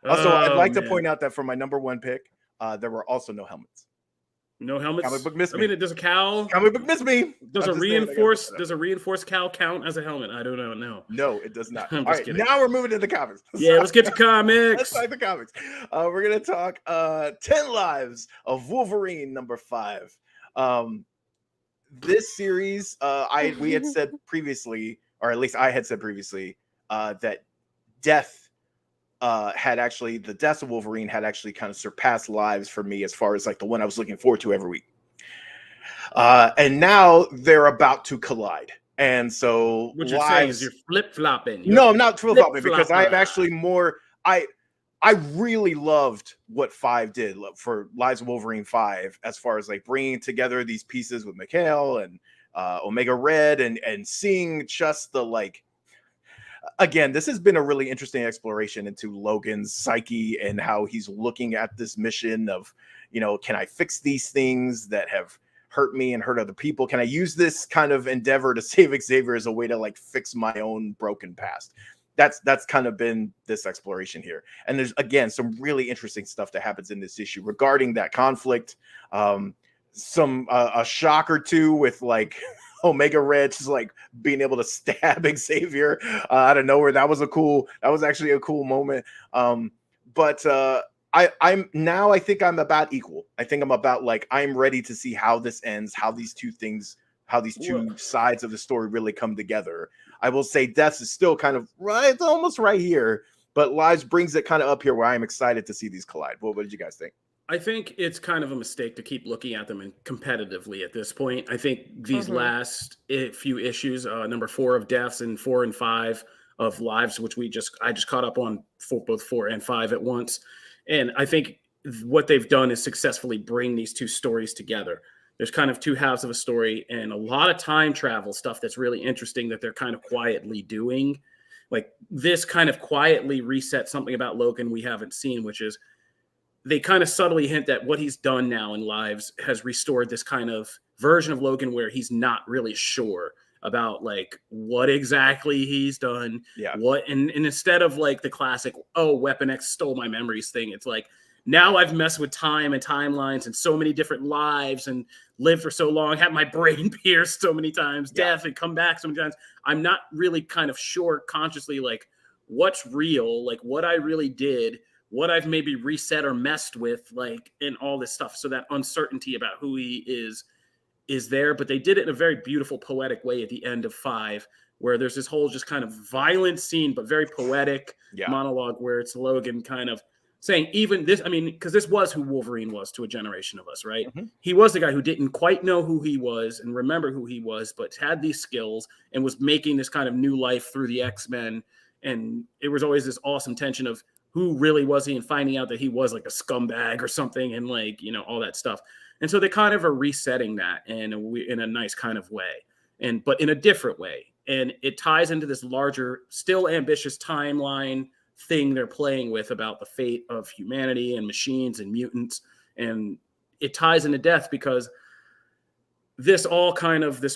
Also, I'd like to point out that for my number one pick, there were also no helmets. No helmets. Comic book missed me. I mean, does a cowl? Comic book missed me. Does a reinforced cowl count as a helmet? I don't know. No, it does not. I'm All just right, kidding. now we're moving to the comics. Yeah, let's get to comics. Let's talk the comics. We're gonna talk 10 Lives of Wolverine #5. This series, we had said previously, or at least I had said previously, that the deaths of Wolverine had actually kind of surpassed Lives for me as far as like the one I was looking forward to every week. And now they're about to collide. And so what you're saying is you're flip-flopping. No, I'm not flip-flopping because I have actually more. I really loved what 5 did for Lives of Wolverine 5 as far as like bringing together these pieces with Mikhail and Omega Red and seeing just the like. Again, this has been a really interesting exploration into Logan's psyche and how he's looking at this mission of, can I fix these things that have hurt me and hurt other people? Can I use this kind of endeavor to save Xavier as a way to like fix my own broken past? That's kind of been this exploration here. And there's, again, some really interesting stuff that happens in this issue regarding that conflict. A shock or two with like Omega Red just like being able to stab Xavier out of nowhere. That was actually a cool moment. But I think I'm about equal. I think I'm about like, I'm ready to see how this ends, how these two sides of the story really come together. I will say Deaths is still kind of right. It's almost right here, but Lives brings it kind of up here where I'm excited to see these collide. What did you guys think? I think it's kind of a mistake to keep looking at them competitively at this point. I think these last few issues, number 4 of Deaths and 4 and 5 of Lives, which I just caught up on for both 4 and 5 at once. And I think what they've done is successfully bring these two stories together. There's kind of two halves of a story and a lot of time travel stuff that's really interesting that they're kind of quietly doing. Like this kind of quietly reset something about Logan we haven't seen, which is they kind of subtly hint that what he's done now in Lives has restored this kind of version of Logan where he's not really sure about like what exactly he's done. Yeah. And instead of like the classic, oh, Weapon X stole my memories thing, it's like, now I've messed with time and timelines and so many different lives and lived for so long, had my brain pierced so many times, death and come back so many times. I'm not really kind of sure consciously like what's real, like what I really did, what I've maybe reset or messed with, like, and all this stuff. So that uncertainty about who he is there, but they did it in a very beautiful, poetic way at the end of 5, where there's this whole just kind of violent scene, but very poetic monologue where it's Logan kind of saying, even this, I mean, because this was who Wolverine was to a generation of us, right? Mm-hmm. He was the guy who didn't quite know who he was and remember who he was, but had these skills and was making this kind of new life through the X-Men. And it was always this awesome tension of who really was he and finding out that he was like a scumbag or something and like, you know, all that stuff. And so they kind of are resetting that in a nice kind of way, but in a different way. And it ties into this larger, still ambitious timeline thing they're playing with about the fate of humanity and machines and mutants. And it ties into death because this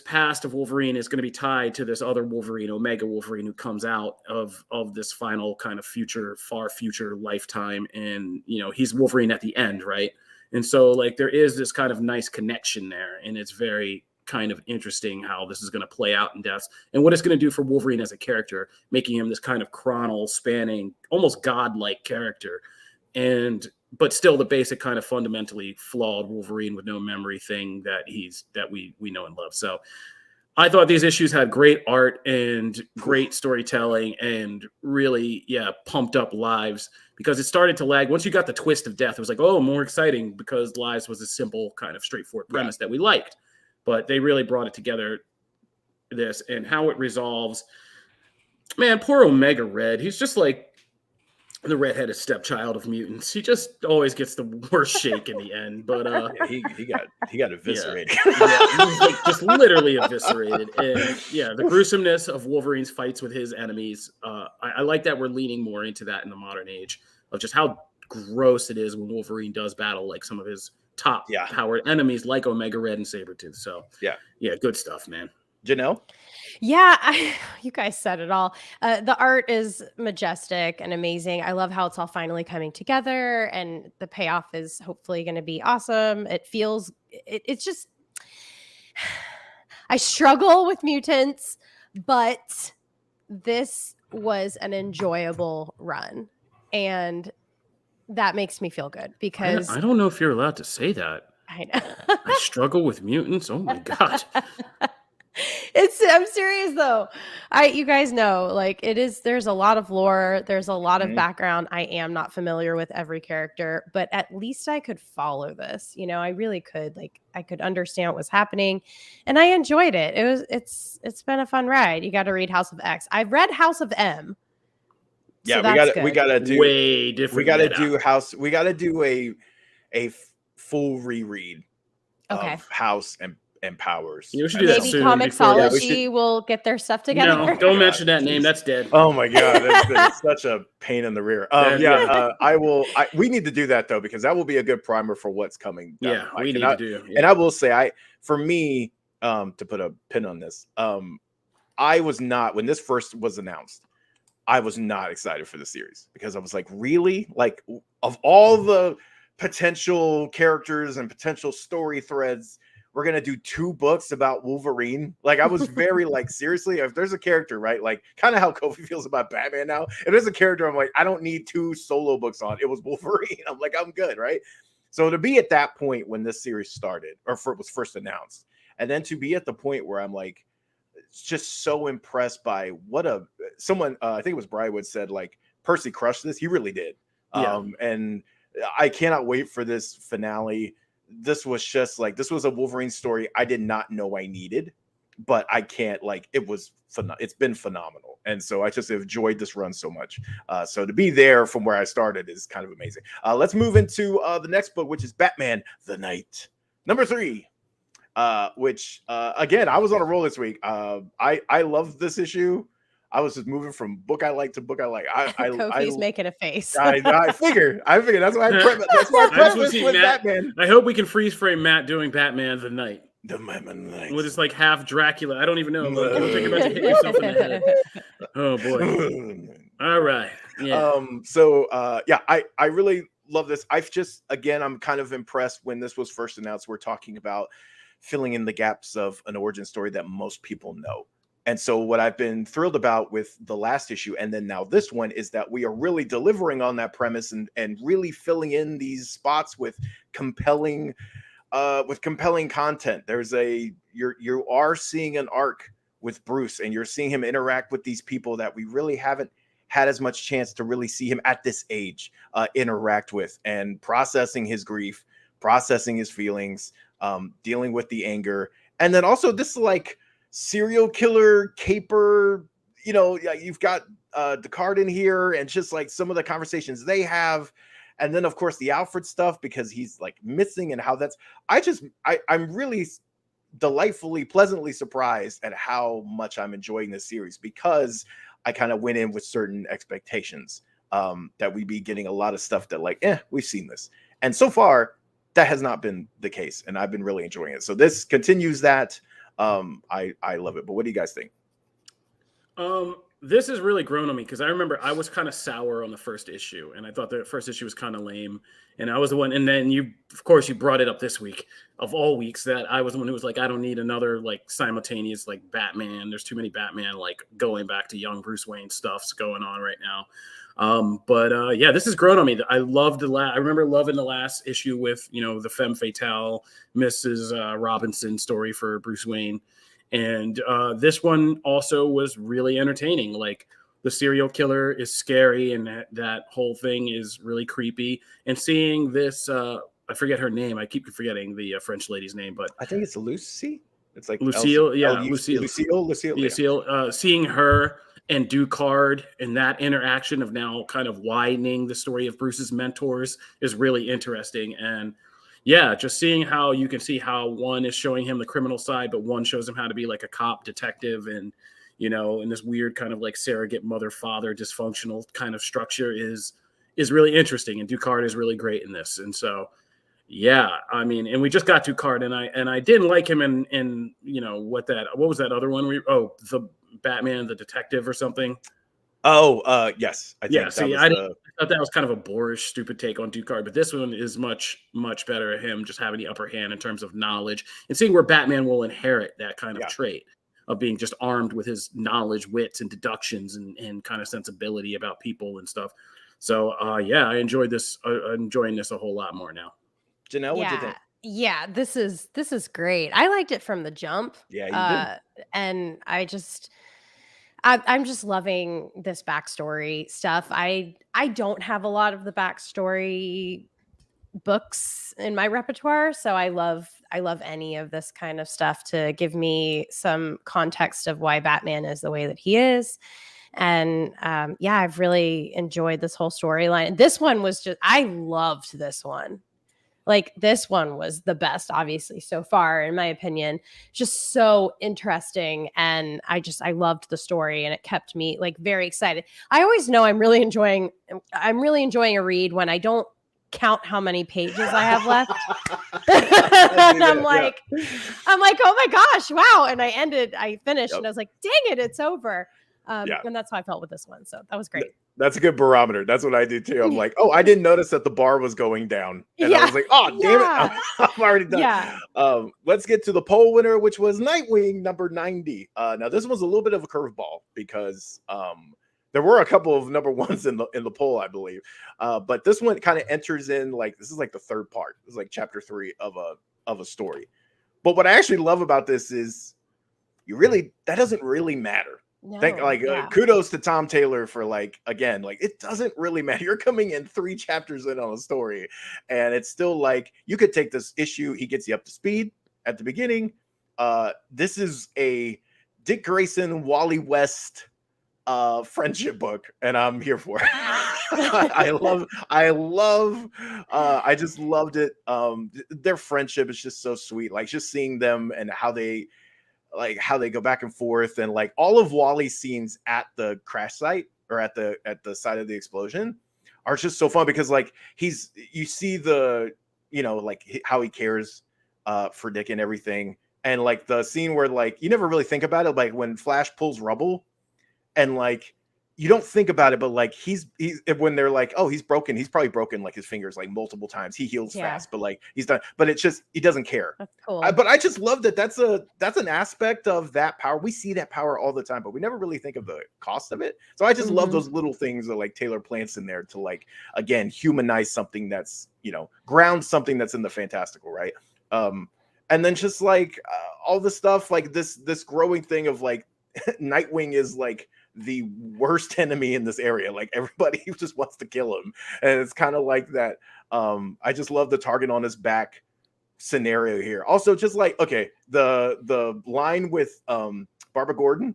past of Wolverine is going to be tied to this other Wolverine, Omega Wolverine, who comes out of this final kind of far future lifetime. And, you know, he's Wolverine at the end, right? And so like there is this kind of nice connection there. And it's very kind of interesting how this is going to play out in deaths and what it's going to do for Wolverine as a character, making him this kind of chronal spanning, almost godlike character. But still the basic kind of fundamentally flawed Wolverine with no memory thing that we know and love. So I thought these issues had great art and great storytelling and really, pumped up Lives, because it started to lag. Once you got the twist of death, it was like, oh, more exciting, because Lives was a simple kind of straightforward premise that we liked. But they really brought it together, this, and how it resolves. Man, poor Omega Red. He's just like the redheaded stepchild of mutants. He just always gets the worst shake in the end. But he got eviscerated. He was like just literally eviscerated. And the gruesomeness of Wolverine's fights with his enemies. I like that we're leaning more into that in the modern age of just how gross it is when Wolverine does battle like some of his top powered enemies like Omega Red and Sabretooth. So good stuff, man. Janelle? Yeah, you guys said it all. The art is majestic and amazing. I love how it's all finally coming together, and the payoff is hopefully going to be awesome. It's just, I struggle with mutants, but this was an enjoyable run, and that makes me feel good because I don't know if you're allowed to say that. I know. I struggle with mutants. Oh my God. I'm serious though. You guys know, like there's a lot of lore. There's a lot of background. I am not familiar with every character, but at least I could follow this. You know, I really could. Like I could understand what was happening and I enjoyed it. It's been a fun ride. You got to read House of X. I've read House of M. Yeah, so we gotta do way different. We gotta do House. We gotta do a full reread of House and Powers. You should do that maybe soon. Comixology will get their stuff together. No, don't mention that name. That's dead. Oh my God, that's been such a pain in the rear. I will. We need to do that though, because that will be a good primer for what's coming. We need to do. Yeah. And I will say, for me, to put a pin on this, I was not, when this first was announced, I was not excited for the series, because I was like, really? Like, of all the potential characters and potential story threads, we're going to do 2 books about Wolverine? Like, I was very like, seriously, if there's a character, right? Like, kind of how Kofi feels about Batman now. If there's a character, I'm like, I don't need 2 solo books on. It was Wolverine. I'm like, I'm good, right? So to be at that point when this series started, or it was first announced, and then to be at the point where I'm like, just so impressed by someone I think it was Briarwood said, like, Percy crushed this. He really did. And I cannot wait for this finale. This was just like, this was a Wolverine story I did not know I needed, but I can't, like, it's been phenomenal. And so I just enjoyed this run so much. So to be there from where I started is kind of amazing. Let's move into the next book, which is Batman the Knight, number 3. Which again, I was on a roll this week. I love this issue. I was just moving from book I like to book I like. Kofi's making a face. I figure that's why that's why I preface with Batman. I hope we can freeze frame Matt doing Batman of the Night. The Batman with this like half Dracula. I don't even know. Don't think about to hit yourself in the head. Oh boy. All right. Yeah. I really love this. I'm kind of impressed when this was first announced. We're talking about filling in the gaps of an origin story that most people know. And so what I've been thrilled about with the last issue and then now this one is that we are really delivering on that premise and really filling in these spots with compelling content. You are seeing an arc with Bruce and you're seeing him interact with these people that we really haven't had as much chance to really see him at this age interact with, and processing his grief, processing his feelings, dealing with the anger. And then also this like serial killer caper, you've got Descartes in here and just like some of the conversations they have. And then of course the Alfred stuff because he's like missing and how I'm really delightfully, pleasantly surprised at how much I'm enjoying this series because I kind of went in with certain expectations that we'd be getting a lot of stuff that like, we've seen this. And so far that has not been the case. And I've been really enjoying it. So this continues that. I love it. But what do you guys think? This has really grown on me because I remember I was kind of sour on the first issue and I thought the first issue was kind of lame. And I was the one, and then you brought it up this week of all weeks that I was the one who was like, I don't need another like simultaneous like Batman. There's too many Batman like going back to young Bruce Wayne stuff's going on right now. This has grown on me. I remember loving the last issue with, the femme fatale, Mrs. Robinson story for Bruce Wayne. And this one also was really entertaining. Like the serial killer is scary and that whole thing is really creepy. And seeing this, I forget her name. I keep forgetting the French lady's name, but I think it's Lucy. It's like Lucille. Lucille. Seeing her and Ducard and that interaction of now kind of widening the story of Bruce's mentors is really interesting. And yeah, just seeing how you can see how one is showing him the criminal side, but one shows him how to be like a cop detective and, in this weird kind of like surrogate mother-father dysfunctional kind of structure is really interesting. And Ducard is really great in this. And so, yeah, I mean, and we just got Ducard and I didn't like him in what was that other one? The Batman, the detective or something. Oh, yes. I thought that was kind of a boorish, stupid take on Ducard, but this one is much, much better at him just having the upper hand in terms of knowledge and seeing where Batman will inherit that kind of trait of being just armed with his knowledge, wits, and deductions and kind of sensibility about people and stuff. So, I enjoyed this. Enjoying this a whole lot more now. Janelle, what do you think? Yeah, this is great. I liked it from the jump. Yeah, you did. And I'm just loving this backstory stuff. I don't have a lot of the backstory books in my repertoire, so I love any of this kind of stuff to give me some context of why Batman is the way that he is. And I've really enjoyed this whole storyline. This one was I loved this one. Like this one was the best, obviously, so far, in my opinion. Just so interesting. And I loved the story and it kept me like very excited. I always know I'm really enjoying a read when I don't count how many pages I have left. And I'm like, oh my gosh, wow. And I finished and I was like, dang it, it's over. And that's how I felt with this one. So that was great. That's a good barometer. That's what I do too. I'm like, I didn't notice that the bar was going down. And I was like, damn it. I'm already done. Yeah. Let's get to the poll winner, which was Nightwing number 90. Now this was a little bit of a curveball because there were a couple of number ones in the poll, I believe. But this one kind of enters in this is like the third part. It's like chapter 3 of a story. But what I actually love about this is that doesn't really matter. No, kudos to Tom Taylor for it doesn't really matter. You're coming in 3 chapters in on a story and it's still you could take this issue. He gets you up to speed at the beginning. This is a Dick Grayson, Wally West friendship book and I'm here for it. I just loved it. Their friendship is just so sweet. Like just seeing them and how they like how they go back and forth, and like all of Wally's scenes at the crash site or at the site of the explosion are just so fun because like you see the, you know, like how he cares for Dick and everything. And like the scene where like you never really think about it, like when Flash pulls rubble and like you don't think about it, but like he's when they're like, oh, he's broken, he's probably broken like his fingers like multiple times. He heals fast, but like he's done, but it's just he doesn't care. That's cool. But I just love that that's an aspect of that power. We see that power all the time, but we never really think of the cost of it. So I just love those little things that like Taylor plants in there to like again humanize something that's, you know, ground something that's in the fantastical, right? And then just like all the stuff like this growing thing of like Nightwing is like the worst enemy in this area. Like everybody just wants to kill him, and it's kind of like that. I just love the target on his back scenario here. Also, just like okay, the line with Barbara Gordon,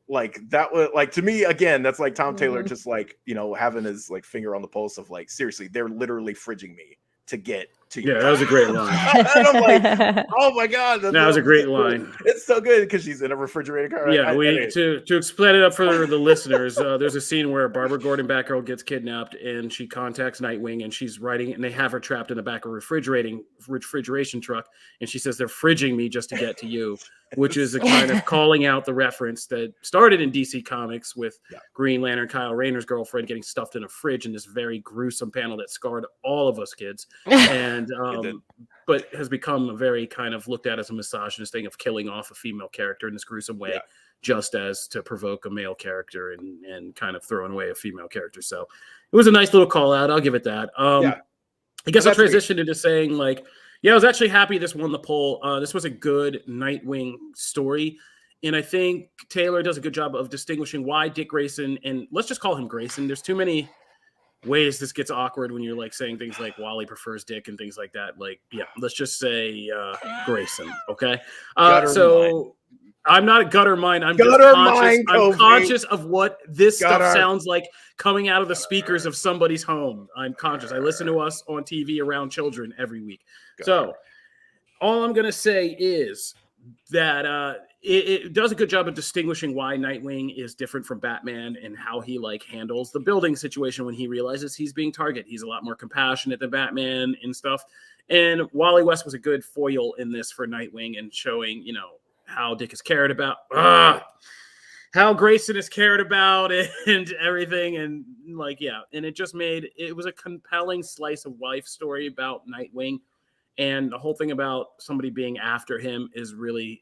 like that was like to me again. That's like Tom Taylor just like, you know, having his like finger on the pulse of like seriously, they're literally fridging me to get to you. Yeah, that was a great line. And I'm like, oh my god, that was a great line. It's so good because she's in a refrigerator car. Yeah, to explain it up for the listeners, there's a scene where Barbara Gordon, Batgirl, gets kidnapped and she contacts Nightwing and she's writing, and they have her trapped in the back of a refrigeration truck, and she says they're fridging me just to get to you, which is a kind of calling out the reference that started in DC Comics with Green Lantern, Kyle Rayner's girlfriend getting stuffed in a fridge in this very gruesome panel that scarred all of us kids, and but has become a very kind of looked at as a misogynist thing of killing off a female character in this gruesome way, just as to provoke a male character and kind of throwing away a female character. So it was a nice little call out. I'll give it that. I guess I'll transition into saying like, yeah, I was actually happy this won the poll. This was a good Nightwing story. And I think Taylor does a good job of distinguishing why Dick Grayson, and let's just call him Grayson. There's too many ways this gets awkward when you're like saying things like Wally prefers Dick and things like that. Like, yeah, let's just say Grayson. Okay. So I'm not a gutter mind. I'm conscious of what this stuff sounds like coming out of the speakers of somebody's home. I'm conscious. I listen to us on TV around children every week. So all I'm going to say is that it does a good job of distinguishing why Nightwing is different from Batman and how he like handles the building situation when he realizes he's being targeted. He's a lot more compassionate than Batman and stuff. And Wally West was a good foil in this for Nightwing and showing, you know, how Dick is cared about, how Grayson is cared about and everything. And like, yeah. And it just it was a compelling slice of life story about Nightwing. And the whole thing about somebody being after him is really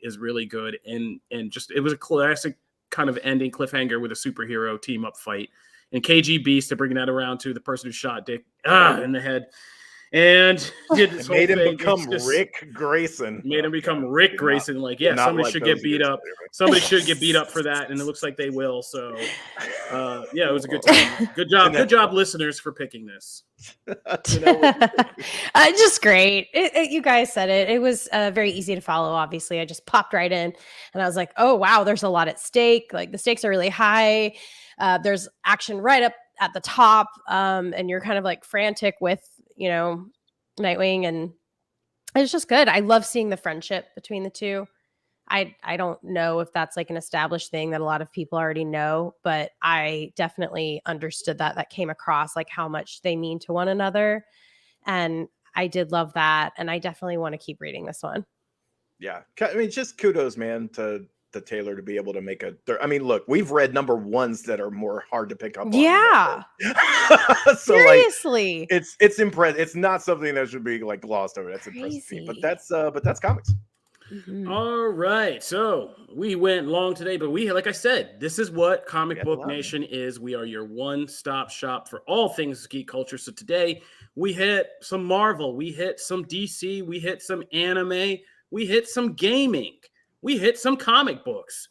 good. And just, it was a classic kind of ending cliffhanger with a superhero team up fight. And KG Beast to bring that around to the person who shot Dick in the head. And did this made him thing. become Rick Grayson. Made him become Rick Grayson. Like, yeah, somebody should get beat up. Somebody should get beat up for that, and it looks like they will. So, yeah, it was a good time. Good job, listeners, for picking this. Just great. You guys said it. It was very easy to follow. Obviously, I just popped right in, and I was like, "Oh wow, there's a lot at stake. Like the stakes are really high. There's action right up at the top, and you're kind of like frantic with." You know, Nightwing, and it's just good. I love seeing the friendship between the two. I don't know if that's like an established thing that a lot of people already know, but I definitely understood that came across like how much they mean to one another. And I did love that. And I definitely want to keep reading this one. Yeah. I mean, just kudos, man, to Taylor to be able to make I mean, look, we've read number ones that are more hard to pick up on. Yeah. So seriously. Like, it's impressive. It's not something that should be like glossed over. That's impressive. But that's comics. Mm-hmm. All right. So we went long today, but like I said, this is what Comic Book Nation is. We are your one-stop shop for all things geek culture. So today we hit some Marvel, we hit some DC, we hit some anime, we hit some gaming. We hit some comic books.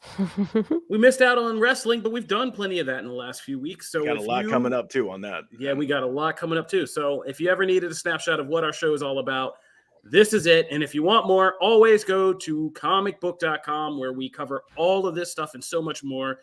We missed out on wrestling, but we've done plenty of that in the last few weeks. So got a lot coming up too on that. Yeah, we got a lot coming up too. So if you ever needed a snapshot of what our show is all about, this is it. And if you want more, always go to Comicbook.com, where we cover all of this stuff and so much more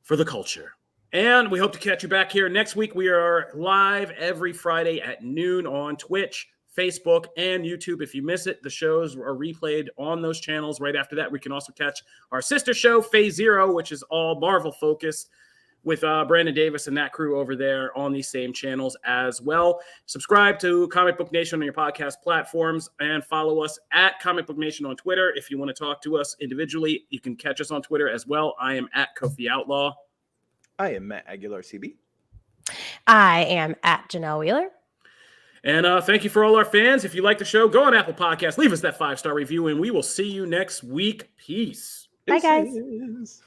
for the culture. And we hope to catch you back here next week. We are live every Friday at noon on Twitch, Facebook, and YouTube. If you miss it, the shows are replayed on those channels. Right after that, we can also catch our sister show, Phase Zero, which is all Marvel focused, with Brandon Davis and that crew over there on these same channels as well. Subscribe to Comic Book Nation on your podcast platforms and follow us at Comic Book Nation on Twitter. If you want to talk to us individually, you can catch us on Twitter as well. I am at Kofi Outlaw. I am Matt Aguilar, CB. I am at Janelle Wheeler. And thank you for all our fans. If you like the show, go on Apple Podcasts, leave us that 5-star review, and we will see you next week. Peace. Bye, guys.